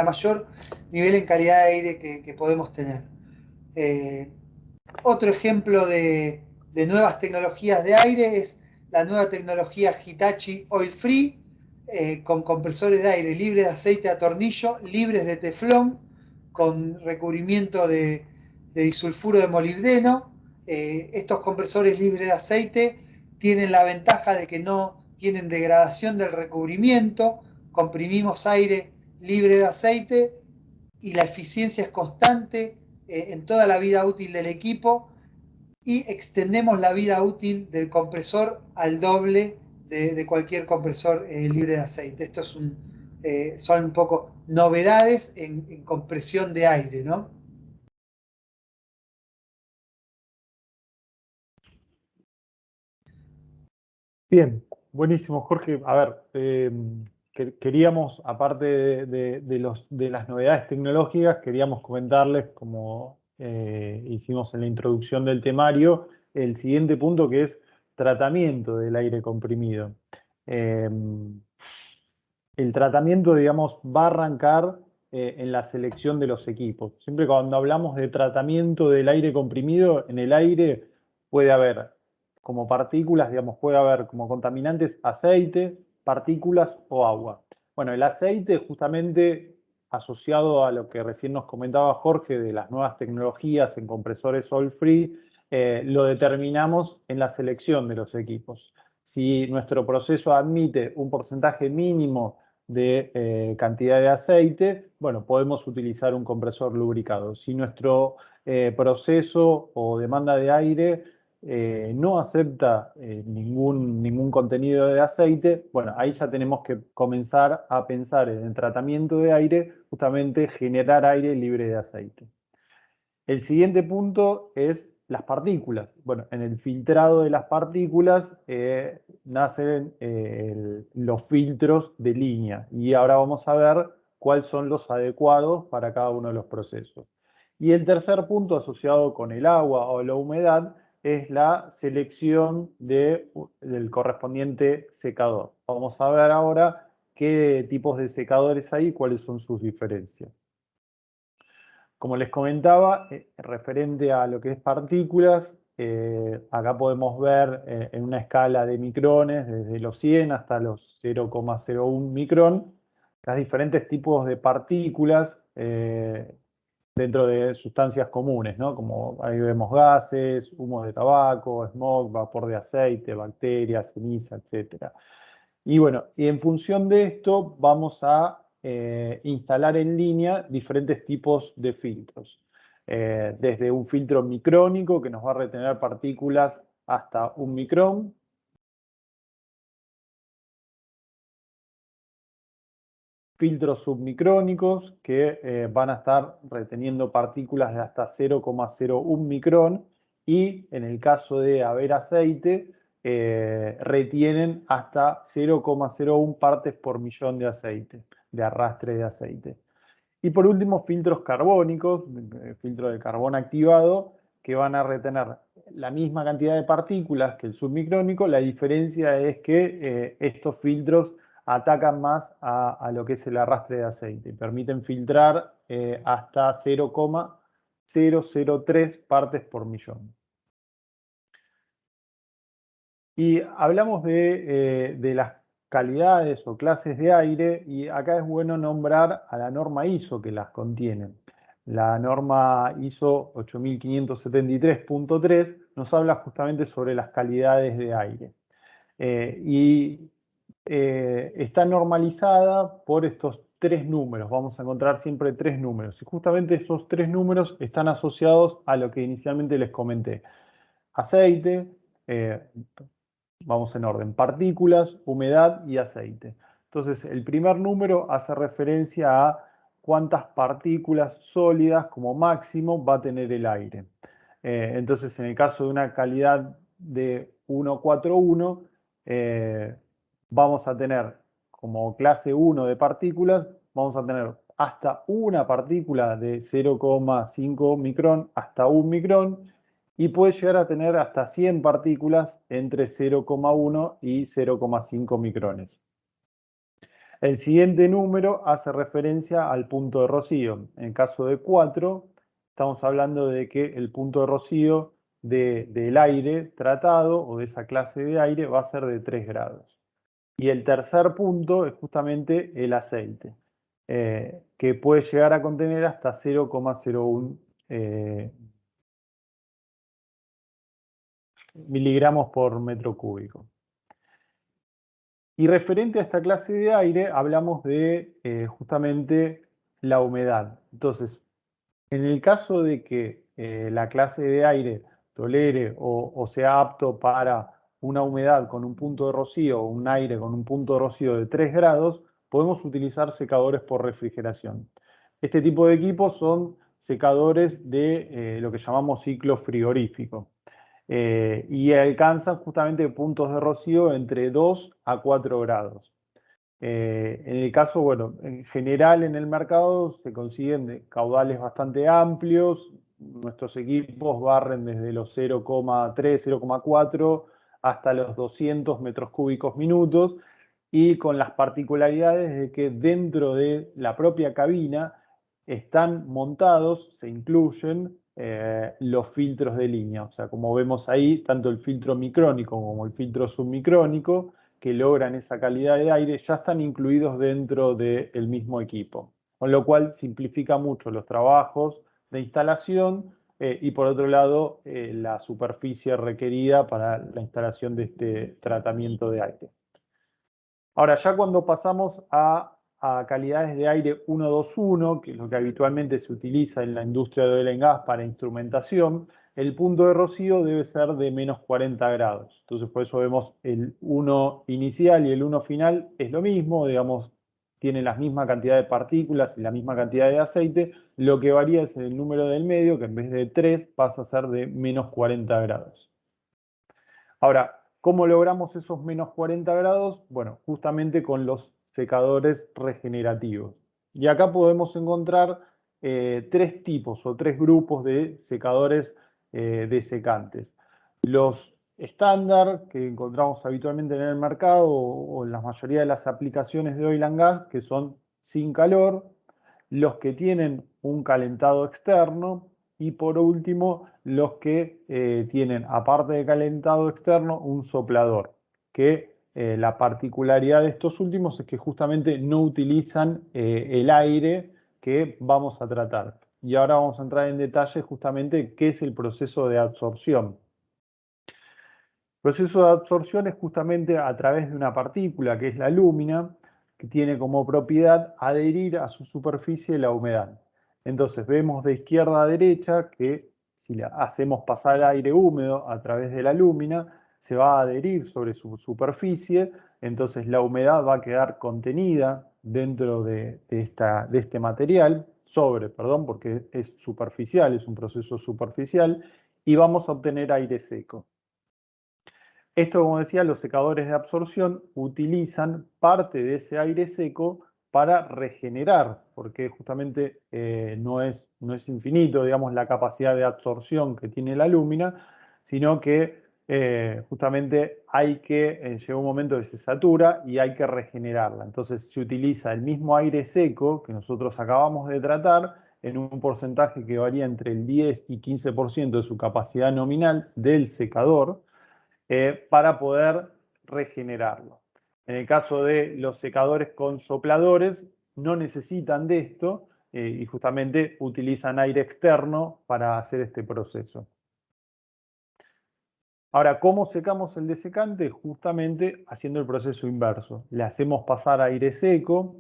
calidad de aire que podemos tener. Otro ejemplo de nuevas tecnologías de aire es la nueva tecnología Hitachi Oil Free, con compresores de aire libres de aceite a tornillo, libres de teflón, con recubrimiento de disulfuro de molibdeno. Estos compresores libres de aceite tienen la ventaja de que no tienen degradación del recubrimiento, comprimimos aire libre de aceite y la eficiencia es constante en toda la vida útil del equipo, y extendemos la vida útil del compresor al doble de cualquier compresor libre de aceite. Estos son un poco novedades en compresión de aire, ¿no? Bien, buenísimo, Jorge. A ver, queríamos, aparte de las novedades tecnológicas, queríamos comentarles, como hicimos en la introducción del temario, el siguiente punto, que es tratamiento del aire comprimido. El tratamiento, digamos, va a arrancar en la selección de los equipos. Siempre cuando hablamos de tratamiento del aire comprimido, en el aire puede haber como partículas, digamos, puede haber como contaminantes aceite, partículas o agua. Bueno, el aceite, justamente asociado a lo que recién nos comentaba Jorge de las nuevas tecnologías en compresores oil free, lo determinamos en la selección de los equipos. Si nuestro proceso admite un porcentaje mínimo de cantidad de aceite, bueno, podemos utilizar un compresor lubricado. Si nuestro proceso o demanda de aire no acepta ningún contenido de aceite, bueno, ahí ya tenemos que comenzar a pensar en el tratamiento de aire, justamente generar aire libre de aceite. El siguiente punto es las partículas. Bueno, en el filtrado de las partículas nacen los filtros de línea, y ahora vamos a ver cuáles son los adecuados para cada uno de los procesos. Y el tercer punto, asociado con el agua o la humedad, es la selección del correspondiente secador. Vamos a ver ahora qué tipos de secadores hay y cuáles son sus diferencias. Como les comentaba, referente a lo que es partículas, acá podemos ver en una escala de micrones, desde los 100 hasta los 0,01 micrón, los diferentes tipos de partículas dentro de sustancias comunes, ¿no? Como ahí vemos gases, humos de tabaco, smog, vapor de aceite, bacterias, ceniza, etc. Y bueno, y en función de esto vamos a instalar en línea diferentes tipos de filtros. Desde un filtro micrónico que nos va a retener partículas hasta 1 micrón. Filtros submicrónicos que van a estar reteniendo partículas de hasta 0,01 micrón, y en el caso de haber aceite, retienen hasta 0,01 partes por millón de aceite, de arrastre de aceite. Y por último, filtros carbónicos, filtro de carbón activado, que van a retener la misma cantidad de partículas que el submicrónico. La diferencia es que estos filtros atacan más a lo que es el arrastre de aceite. Permiten filtrar hasta 0,003 partes por millón. Y hablamos de las calidades o clases de aire, y acá es bueno nombrar a la norma ISO que las contiene. La norma ISO 8573.3 nos habla justamente sobre las calidades de aire. Está normalizada por estos 3 números. Vamos a encontrar siempre 3 números. Y justamente esos 3 números están asociados a lo que inicialmente les comenté: aceite, Vamos en orden: partículas, humedad y aceite. Entonces, el primer número hace referencia a cuántas partículas sólidas como máximo va a tener el aire. Entonces, en el caso de una calidad de 141, vamos a tener como clase 1 de partículas, vamos a tener hasta una partícula de 0,5 micrón hasta 1 micrón, y puede llegar a tener hasta 100 partículas entre 0,1 y 0,5 micrones. El siguiente número hace referencia al punto de rocío. En el caso de 4, estamos hablando de que el punto de rocío del aire tratado o de esa clase de aire va a ser de 3 grados. Y el tercer punto es justamente el aceite, que puede llegar a contener hasta 0,01 miligramos por metro cúbico. Y referente a esta clase de aire, hablamos de justamente la humedad. Entonces, en el caso de que la clase de aire tolere o sea apto para una humedad con un punto de rocío o un aire con un punto de rocío de 3 grados, podemos utilizar secadores por refrigeración. Este tipo de equipos son secadores de lo que llamamos ciclo frigorífico. Y alcanzan justamente puntos de rocío entre 2 a 4 grados. En el caso, bueno, en general en el mercado se consiguen de caudales bastante amplios. Nuestros equipos barren desde los 0,3, 0,4 hasta los 200 metros cúbicos minutos, y con las particularidades de que dentro de la propia cabina están montados, se incluyen los filtros de línea. O sea, como vemos ahí, tanto el filtro micrónico como el filtro submicrónico, que logran esa calidad de aire, ya están incluidos dentro del mismo equipo. Con lo cual simplifica mucho los trabajos de instalación y por otro lado la superficie requerida para la instalación de este tratamiento de aire. Ahora, ya cuando pasamos a calidades de aire 121, que es lo que habitualmente se utiliza en la industria de oil and gas para instrumentación, el punto de rocío debe ser de menos 40 grados. Entonces, por eso vemos el 1 inicial y el 1 final es lo mismo, digamos, tienen la misma cantidad de partículas y la misma cantidad de aceite. Lo que varía es el número del medio, que en vez de 3 pasa a ser de menos 40 grados. Ahora, ¿cómo logramos esos menos 40 grados? Bueno, justamente con los secadores regenerativos. Y acá podemos encontrar 3 tipos o 3 grupos de secadores desecantes. Los estándar que encontramos habitualmente en el mercado o en la mayoría de las aplicaciones de oil and gas, que son sin calor, los que tienen un calentado externo, y por último los que tienen, aparte de calentado externo, un soplador, que la particularidad de estos últimos es que justamente no utilizan el aire que vamos a tratar. Y ahora vamos a entrar en detalle justamente qué es el proceso de absorción. El proceso de absorción es justamente a través de una partícula que es la lúmina, que tiene como propiedad adherir a su superficie la humedad. Entonces vemos de izquierda a derecha que si hacemos pasar aire húmedo a través de la lúmina, se va a adherir sobre su superficie, entonces la humedad va a quedar contenida dentro de este material, porque es superficial, es un proceso superficial, y vamos a obtener aire seco. Esto, como decía, los secadores de absorción utilizan parte de ese aire seco para regenerar, porque justamente no es infinito, digamos, la capacidad de absorción que tiene la lúmina, sino que justamente llega un momento que se satura y hay que regenerarla. Entonces se utiliza el mismo aire seco que nosotros acabamos de tratar en un porcentaje que varía entre el 10 y 15% de su capacidad nominal del secador, para poder regenerarlo. En el caso de los secadores con sopladores, no necesitan de esto y justamente utilizan aire externo para hacer este proceso. Ahora, ¿cómo secamos el desecante? Justamente haciendo el proceso inverso. Le hacemos pasar aire seco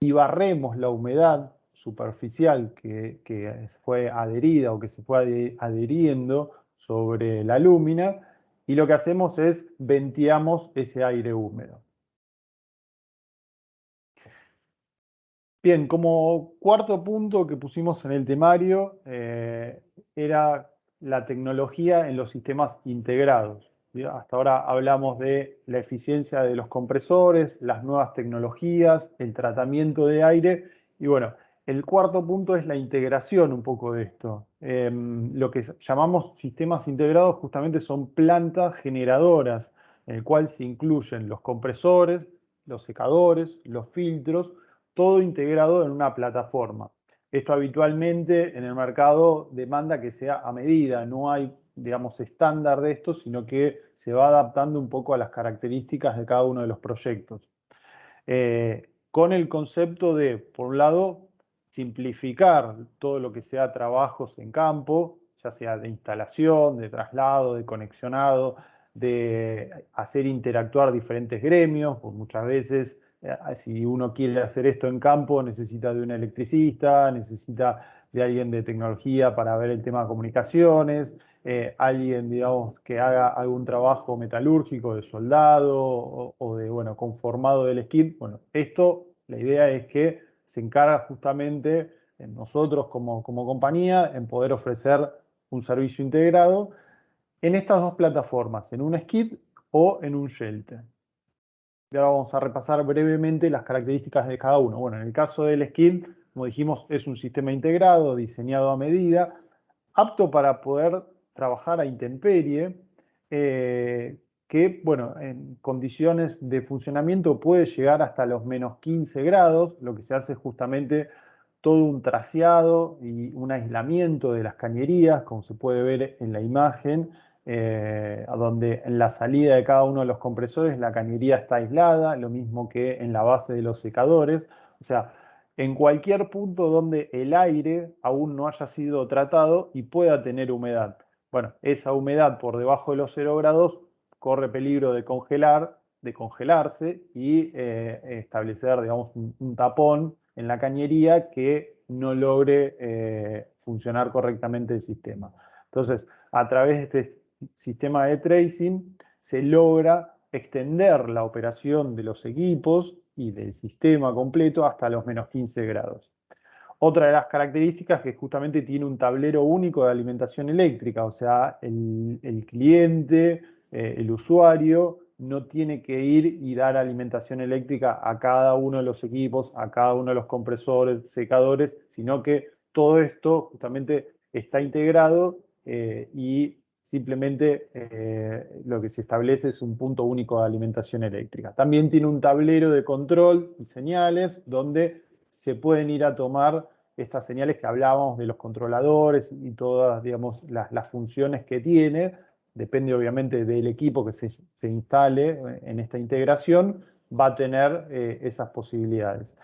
y barremos la humedad superficial que fue adherida o que se fue adhiriendo sobre la lúmina, y lo que hacemos es venteamos ese aire húmedo. Bien, como cuarto punto que pusimos en el temario era la tecnología en los sistemas integrados. ¿Sí? Hasta ahora hablamos de la eficiencia de los compresores, las nuevas tecnologías, el tratamiento de aire y bueno, el cuarto punto es la integración un poco de esto. Lo que llamamos sistemas integrados justamente son plantas generadoras, en el cual se incluyen los compresores, los secadores, los filtros, todo integrado en una plataforma. Esto habitualmente en el mercado demanda que sea a medida, no hay, digamos, estándar de esto, sino que se va adaptando un poco a las características de cada uno de los proyectos. Con el concepto de, por un lado, simplificar todo lo que sea trabajos en campo, ya sea de instalación, de traslado, de conexionado, de hacer interactuar diferentes gremios, pues muchas veces si uno quiere hacer esto en campo necesita de un electricista, necesita de alguien de tecnología para ver el tema de comunicaciones, alguien, digamos, que haga algún trabajo metalúrgico de soldado o de, bueno, conformado del skip. Bueno, esto, la idea es que se encarga justamente en nosotros como compañía en poder ofrecer un servicio integrado en estas dos plataformas, en un skip o en un shelter. Y ahora vamos a repasar brevemente las características de cada uno. Bueno, en el caso del skip, como dijimos, es un sistema integrado, diseñado a medida, apto para poder trabajar a intemperie, que, bueno, en condiciones de funcionamiento puede llegar hasta los menos 15 grados, lo que se hace es justamente todo un traseado y un aislamiento de las cañerías, como se puede ver en la imagen, donde en la salida de cada uno de los compresores la cañería está aislada, lo mismo que en la base de los secadores. O sea, en cualquier punto donde el aire aún no haya sido tratado y pueda tener humedad. Bueno, esa humedad por debajo de los 0 grados corre peligro de congelarse y establecer, digamos, un tapón en la cañería que no logre funcionar correctamente el sistema. Entonces, a través de este sistema de tracing se logra extender la operación de los equipos y del sistema completo hasta los menos 15 grados. Otra de las características es que justamente tiene un tablero único de alimentación eléctrica, o sea, el cliente, el usuario, no tiene que ir y dar alimentación eléctrica a cada uno de los equipos, a cada uno de los compresores, secadores, sino que todo esto justamente está integrado y simplemente lo que se establece es un punto único de alimentación eléctrica. También tiene un tablero de control y señales donde se pueden ir a tomar estas señales que hablábamos de los controladores y todas, digamos, las funciones que tiene. Depende obviamente del equipo que se instale en esta integración, va a tener esas posibilidades.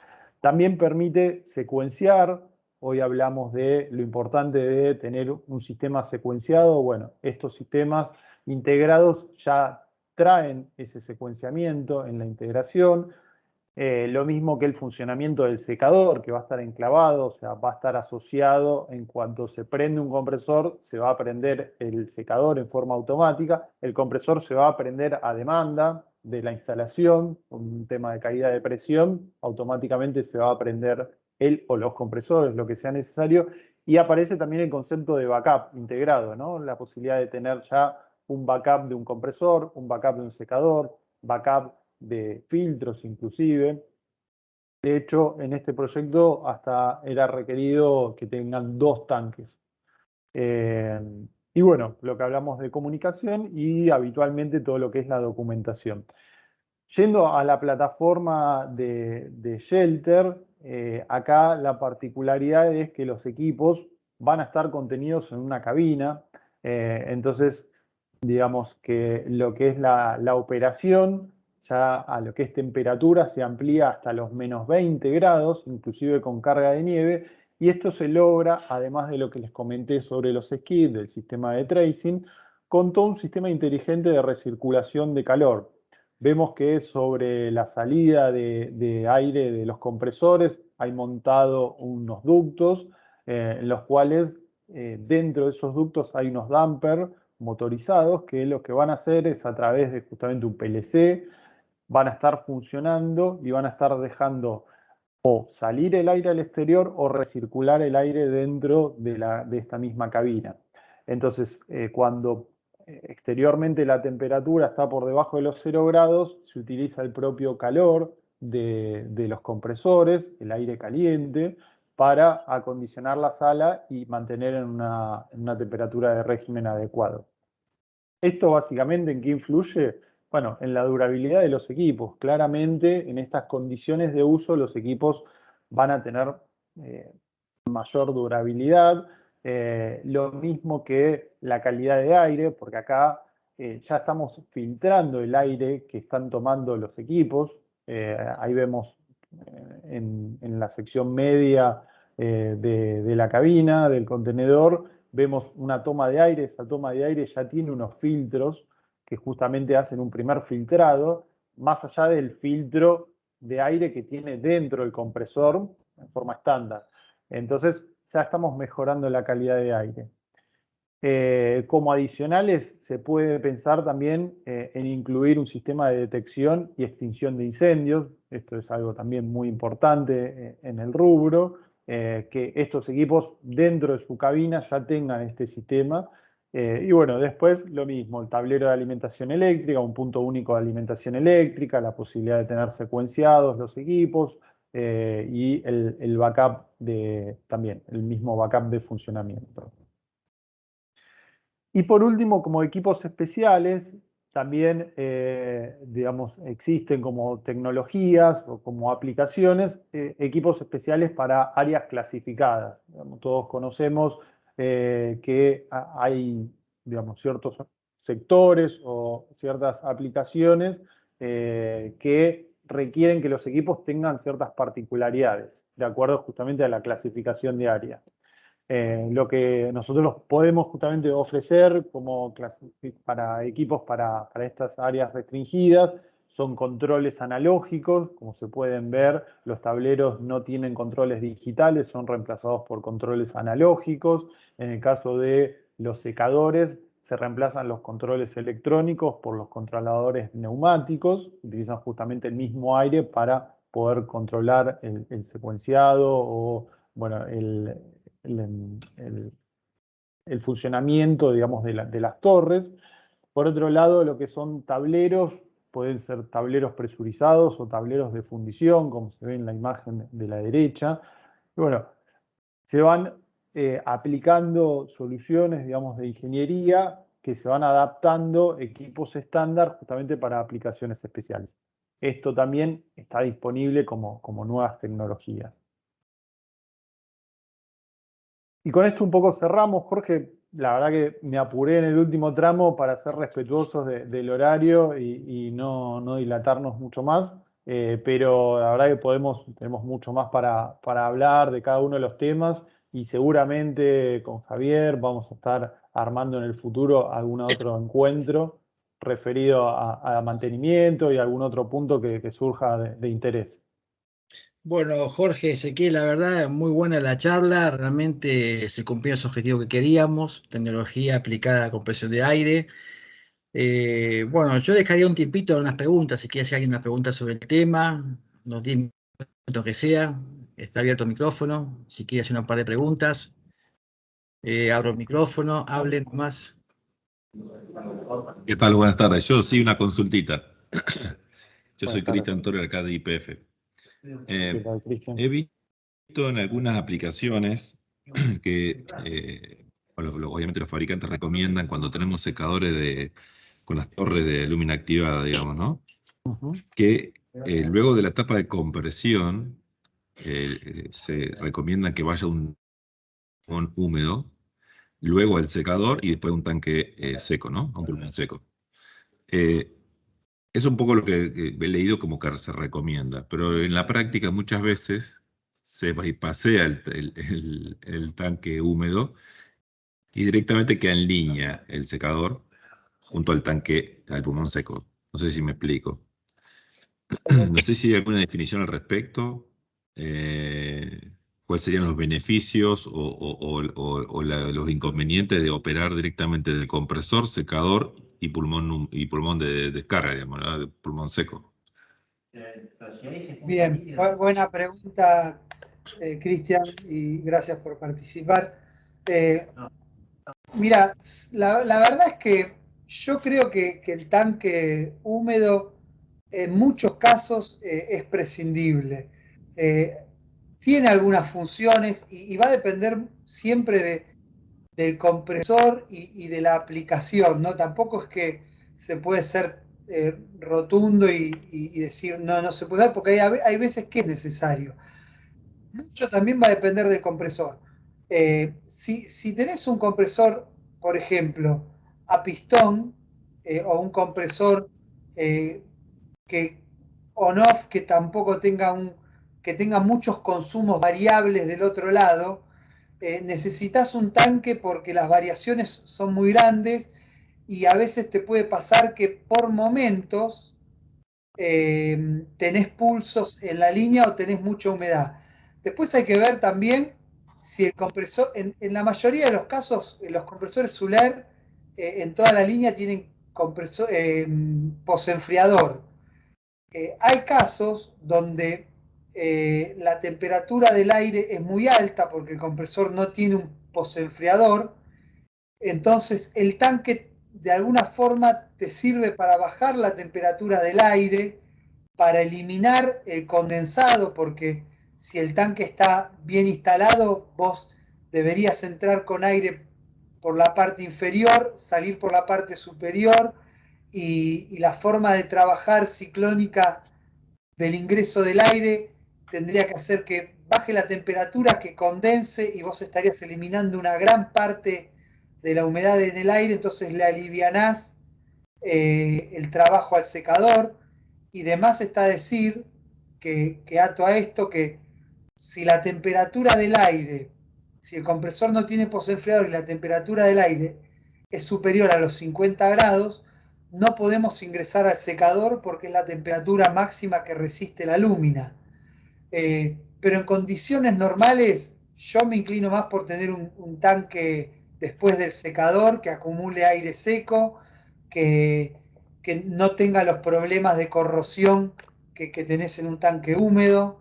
También permite secuenciar. Hoy hablamos de lo importante de tener un sistema secuenciado. Bueno, estos sistemas integrados ya traen ese secuenciamiento en la integración. Lo mismo que el funcionamiento del secador, que va a estar enclavado, o sea, va a estar asociado en cuanto se prende un compresor, se va a prender el secador en forma automática, el compresor se va a prender a demanda de la instalación, un tema de caída de presión, automáticamente se va a prender él o los compresores, lo que sea necesario, y aparece también el concepto de backup integrado, ¿no? La posibilidad de tener ya un backup de un compresor, un backup de un secador, backup de filtros inclusive. De hecho, en este proyecto hasta era requerido que tengan 2 tanques. Y bueno, lo que hablamos de comunicación y habitualmente todo lo que es la documentación. Yendo a la plataforma de Shelter, acá la particularidad es que los equipos van a estar contenidos en una cabina, entonces digamos que lo que es la operación, ya a lo que es temperatura, se amplía hasta los menos 20 grados, inclusive con carga de nieve, y esto se logra, además de lo que les comenté sobre los skids, del sistema de tracing, con todo un sistema inteligente de recirculación de calor. Vemos que sobre la salida de aire de los compresores hay montado unos ductos en los cuales dentro de esos ductos hay unos dampers motorizados que lo que van a hacer es a través de justamente un PLC, van a estar funcionando y van a estar dejando o salir el aire al exterior o recircular el aire dentro de esta misma cabina. Entonces, cuando exteriormente la temperatura está por debajo de los 0 grados, se utiliza el propio calor de los compresores, el aire caliente, para acondicionar la sala y mantener en una temperatura de régimen adecuado. ¿Esto básicamente en qué influye? Bueno, en la durabilidad de los equipos. Claramente, en estas condiciones de uso, los equipos van a tener mayor durabilidad, lo mismo que la calidad de aire, porque acá ya estamos filtrando el aire que están tomando los equipos. Ahí vemos en la sección media de la cabina, del contenedor, vemos una toma de aire. Esa toma de aire ya tiene unos filtros que justamente hacen un primer filtrado, más allá del filtro de aire que tiene dentro el compresor en forma estándar. Entonces ya estamos mejorando la calidad de aire. Como adicionales, se puede pensar también en incluir un sistema de detección y extinción de incendios. Esto es algo también muy importante en el rubro, que estos equipos dentro de su cabina ya tengan este sistema. Y bueno, después lo mismo, el tablero de alimentación eléctrica, un punto único de alimentación eléctrica, la posibilidad de tener secuenciados los equipos y el backup también, el mismo backup de funcionamiento. Y por último, como equipos especiales, también, digamos, existen como tecnologías o como aplicaciones, equipos especiales para áreas clasificadas. Digamos, todos conocemos que hay, digamos, ciertos sectores o ciertas aplicaciones que requieren que los equipos tengan ciertas particularidades, de acuerdo justamente a la clasificación de área. Lo que nosotros podemos justamente ofrecer para equipos para estas áreas restringidas son controles analógicos. Como se pueden ver, los tableros no tienen controles digitales, son reemplazados por controles analógicos. En el caso de los secadores, se reemplazan los controles electrónicos por los controladores neumáticos. Utilizan justamente el mismo aire para poder controlar el secuenciado o, bueno, el funcionamiento, digamos, de las torres. Por otro lado, lo que son tableros, pueden ser tableros presurizados o tableros de fundición, como se ve en la imagen de la derecha. Y bueno, se van aplicando soluciones, digamos, de ingeniería que se van adaptando equipos estándar justamente para aplicaciones especiales. Esto también está disponible como nuevas tecnologías. Y con esto un poco cerramos, Jorge. La verdad que me apuré en el último tramo para ser respetuosos del horario y no dilatarnos mucho más, pero la verdad que tenemos mucho más para hablar de cada uno de los temas y seguramente con Javier vamos a estar armando en el futuro algún otro encuentro referido a mantenimiento y algún otro punto que surja de interés. Bueno, Jorge, Ezequiel, la verdad, muy buena la charla. Realmente se cumplieron los objetivos que queríamos, tecnología aplicada a la compresión de aire. Bueno, yo dejaría un tiempito a unas preguntas, si quiere hacer alguien una pregunta sobre el tema, unos 10 minutos que sea. Está abierto el micrófono, si quiere hacer un par de preguntas. Abro el micrófono, hablen más. ¿Qué tal? Buenas tardes. Yo sí, una consultita. Yo soy Buenas tardes. Cristian Torre, acá de YPF. ¿Qué tal, Cristian? He visto en algunas aplicaciones que, obviamente los fabricantes recomiendan cuando tenemos secadores con las torres de lúmina activada, digamos, ¿no? Que luego de la etapa de compresión se recomienda que vaya un húmedo, luego el secador y después un tanque seco, ¿no? Un pulmón seco. Es un poco lo que he leído como que se recomienda, pero en la práctica muchas veces se bypassea el tanque húmedo y directamente queda en línea el secador junto al pulmón seco. No sé si me explico. No sé si hay alguna definición al respecto. ¿cuáles serían los beneficios los inconvenientes de operar directamente del compresor, secador y pulmón de descarga, digamos, ¿no? De pulmón seco? Bien, buena pregunta, Cristian, y gracias por participar. Mira, la verdad es que yo creo que el tanque húmedo en muchos casos es prescindible. Tiene algunas funciones y va a depender siempre del compresor y de la aplicación, ¿no? Tampoco es que se puede ser rotundo y decir no se puede dar, porque hay veces que es necesario. Mucho también va a depender del compresor. Si tenés un compresor, por ejemplo, a pistón, o un compresor eh, que on-off que tampoco que tenga muchos consumos variables del otro lado, necesitas un tanque porque las variaciones son muy grandes y a veces te puede pasar que por momentos tenés pulsos en la línea o tenés mucha humedad. Después hay que ver también si el compresor, en la mayoría de los casos, los compresores Suller en toda la línea tienen posenfriador. Hay casos donde la temperatura del aire es muy alta porque el compresor no tiene un posenfriador, entonces el tanque de alguna forma te sirve para bajar la temperatura del aire, para eliminar el condensado, porque si el tanque está bien instalado, vos deberías entrar con aire por la parte inferior, salir por la parte superior, y la forma de trabajar ciclónica del ingreso del aire tendría que hacer que baje la temperatura, que condense y vos estarías eliminando una gran parte de la humedad en el aire, entonces le alivianás el trabajo al secador. Y demás está decir que ato a esto, que si la temperatura del aire, si el compresor no tiene posenfriador y la temperatura del aire es superior a los 50 grados, no podemos ingresar al secador porque es la temperatura máxima que resiste la lúmina. Pero en condiciones normales yo me inclino más por tener un tanque después del secador que acumule aire seco, que no tenga los problemas de corrosión que tenés en un tanque húmedo.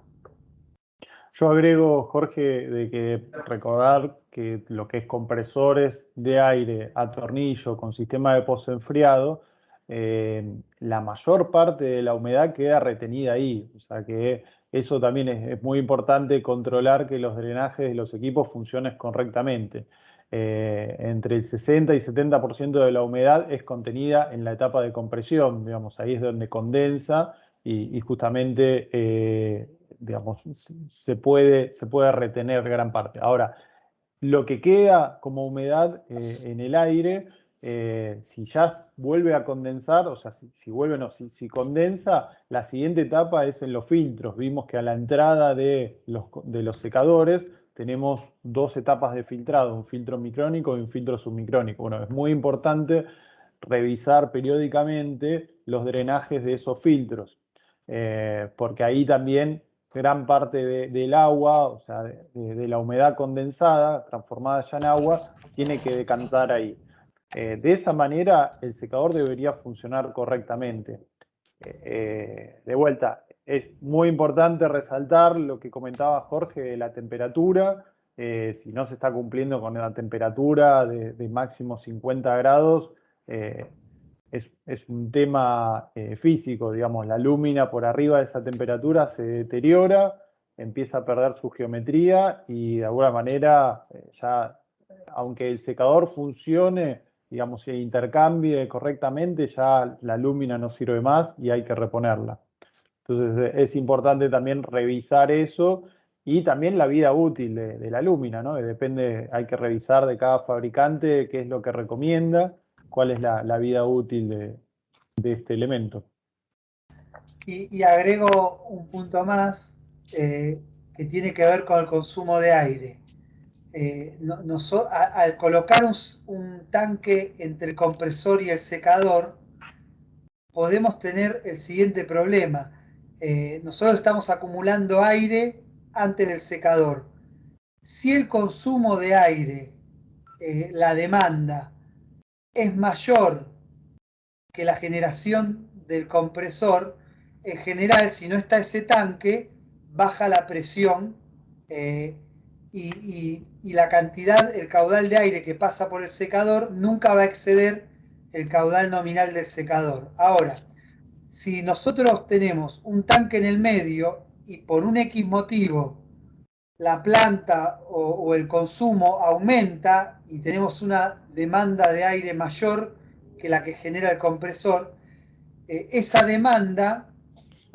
Yo agrego, Jorge, de que recordar que lo que es compresores de aire a tornillo con sistema de posenfriado, la mayor parte de la humedad queda retenida ahí. O sea que eso también es muy importante, controlar que los drenajes de los equipos funcionen correctamente. Entre el 60 y 70% de la humedad es contenida en la etapa de compresión, digamos, ahí es donde condensa y justamente digamos, se puede retener gran parte. Ahora, lo que queda como humedad en el aire, si ya vuelve a condensar, o sea, si condensa, la siguiente etapa es en los filtros. Vimos que a la entrada de los secadores tenemos dos etapas de filtrado, un filtro micrónico y un filtro submicrónico. Bueno, es muy importante revisar periódicamente los drenajes de esos filtros, porque ahí también gran parte del agua, o sea, de la humedad condensada, transformada ya en agua, tiene que decantar ahí. De esa manera, el secador debería funcionar correctamente. De vuelta, es muy importante resaltar lo que comentaba Jorge de la temperatura. Si no se está cumpliendo con la temperatura de máximo 50 grados, es un tema físico, digamos, la lúmina por arriba de esa temperatura se deteriora, empieza a perder su geometría y de alguna manera ya, aunque el secador funcione, digamos, se intercambie correctamente, ya la lúmina no sirve más y hay que reponerla. Entonces es importante también revisar eso y también la vida útil de la lúmina, ¿no? Depende, hay que revisar de cada fabricante qué es lo que recomienda, cuál es la vida útil de este elemento. Y agrego un punto más que tiene que ver con el consumo de aire. Al colocar un tanque entre el compresor y el secador, podemos tener el siguiente problema. Nosotros estamos acumulando aire antes del secador. si el consumo de aire, la demanda, es mayor que la generación del compresor, en general, si no está ese tanque, baja la presión y la cantidad, el caudal de aire que pasa por el secador nunca va a exceder el caudal nominal del secador. Ahora, si nosotros tenemos un tanque en el medio y por un X motivo la planta o el consumo aumenta y tenemos una demanda de aire mayor que la que genera el compresor, esa demanda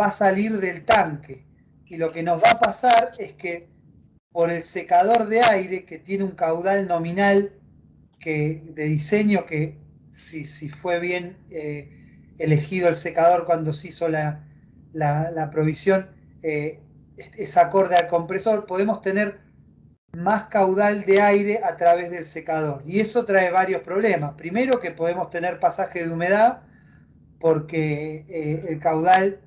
va a salir del tanque. Y lo que nos va a pasar es que por el secador de aire, que tiene un caudal nominal de diseño, que si fue bien elegido el secador cuando se hizo la provisión, es acorde al compresor, podemos tener más caudal de aire a través del secador. Y eso trae varios problemas. Primero, que podemos tener pasaje de humedad porque el caudal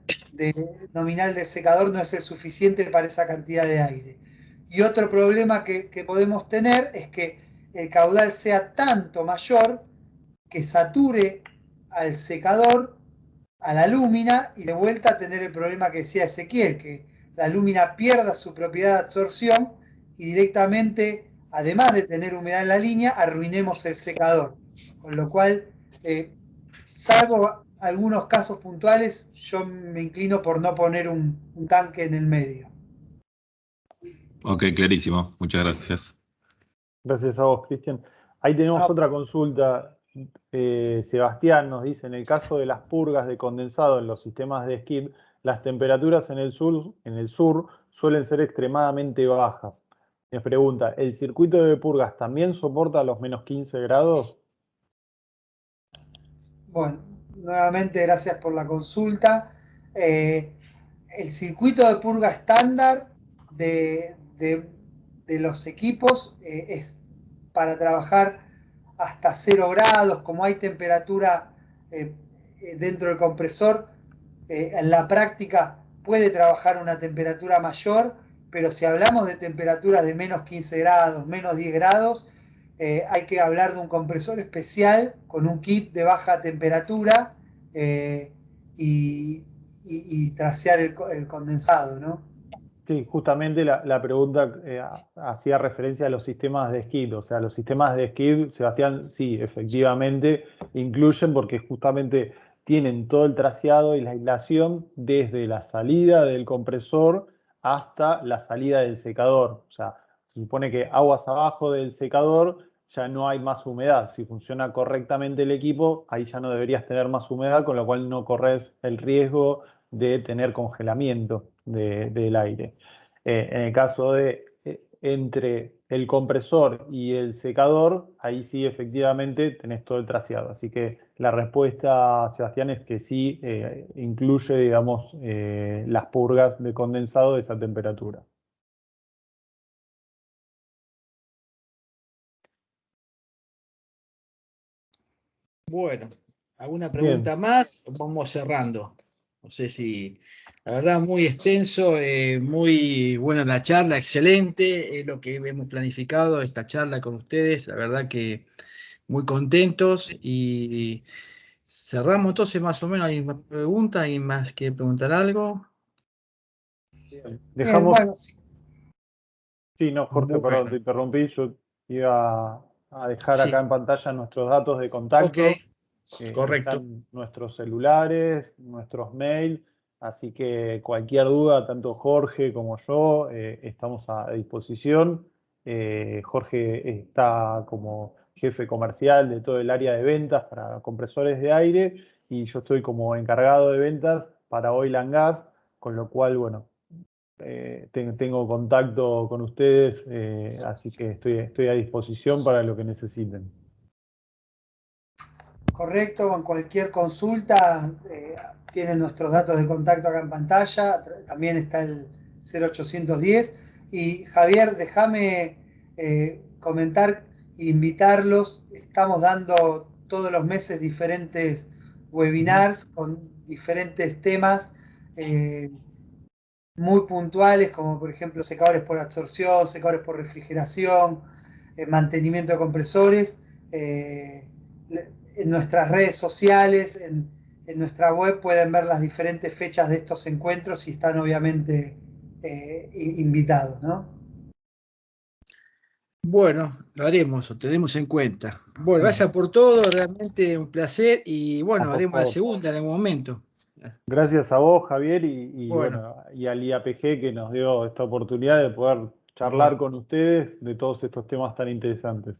nominal del secador no es el suficiente para esa cantidad de aire. Y otro problema que podemos tener es que el caudal sea tanto mayor que sature al secador, a la lúmina, y de vuelta tener el problema que decía Ezequiel, que la lúmina pierda su propiedad de absorción y directamente, además de tener humedad en la línea, arruinemos el secador. Con lo cual, salvo algunos casos puntuales, yo me inclino por no poner un tanque en el medio. Ok, clarísimo. Muchas gracias. Gracias a vos, Cristian. Ahí tenemos otra consulta. Sebastián nos dice, en el caso de las purgas de condensado en los sistemas de skid, las temperaturas en el sur suelen ser extremadamente bajas. Me pregunta, ¿el circuito de purgas también soporta los menos 15 grados? Bueno, nuevamente gracias por la consulta. El circuito de purga estándar de los equipos es para trabajar hasta 0 grados, como hay temperatura dentro del compresor, en la práctica puede trabajar una temperatura mayor, pero si hablamos de temperaturas de menos 15 grados, menos 10 grados, hay que hablar de un compresor especial con un kit de baja temperatura y trasear el condensado, ¿no? Sí, justamente la pregunta hacía referencia a los sistemas de skid. O sea, los sistemas de skid, Sebastián, sí, efectivamente incluyen porque justamente tienen todo el traseado y la aislación desde la salida del compresor hasta la salida del secador. O sea, se supone que aguas abajo del secador ya no hay más humedad. Si funciona correctamente el equipo, ahí ya no deberías tener más humedad, con lo cual no corres el riesgo de tener congelamiento del aire. En el caso de entre el compresor y el secador, ahí sí efectivamente tenés todo el traseado. Así que la respuesta, Sebastián, es que sí incluye, digamos, las purgas de condensado de esa temperatura. Bueno, ¿alguna pregunta Bien. más? Vamos cerrando. No sé si, la verdad, muy extenso, muy buena la charla, excelente, es lo que hemos planificado, esta charla con ustedes, la verdad que muy contentos y cerramos entonces más o menos. ¿Hay más preguntas? ¿Hay más que preguntar algo? Bien. Bien, Dejamos. bueno, sí. Sí, no, Jorge, perdón, te Bueno, interrumpí. Yo iba a dejar acá sí, en pantalla nuestros datos de ok, contacto. correcto. Están nuestros celulares, nuestros mails, así que cualquier duda, tanto Jorge como yo, estamos a disposición. Jorge está como jefe comercial de todo el área de ventas para compresores de aire y yo estoy como encargado de ventas para Oil and Gas, con lo cual, bueno, tengo contacto con ustedes, así que estoy a disposición para lo que necesiten. Correcto, en cualquier consulta tienen nuestros datos de contacto acá en pantalla, también está el 0810. Y Javier, déjame comentar, invitarlos, estamos dando todos los meses diferentes webinars con diferentes temas. muy puntuales, como por ejemplo secadores por absorción, secadores por refrigeración, mantenimiento de compresores. En nuestras redes sociales, en nuestra web pueden ver las diferentes fechas de estos encuentros y están obviamente invitados, ¿no? Bueno, lo haremos, lo tenemos en cuenta. Bueno, gracias por todo, realmente un placer y No, bueno, por haremos la favor. segunda en algún momento. Gracias a vos, Javier, y Bueno, bueno, y al IAPG que nos dio esta oportunidad de poder charlar bueno. con ustedes de todos estos temas tan interesantes.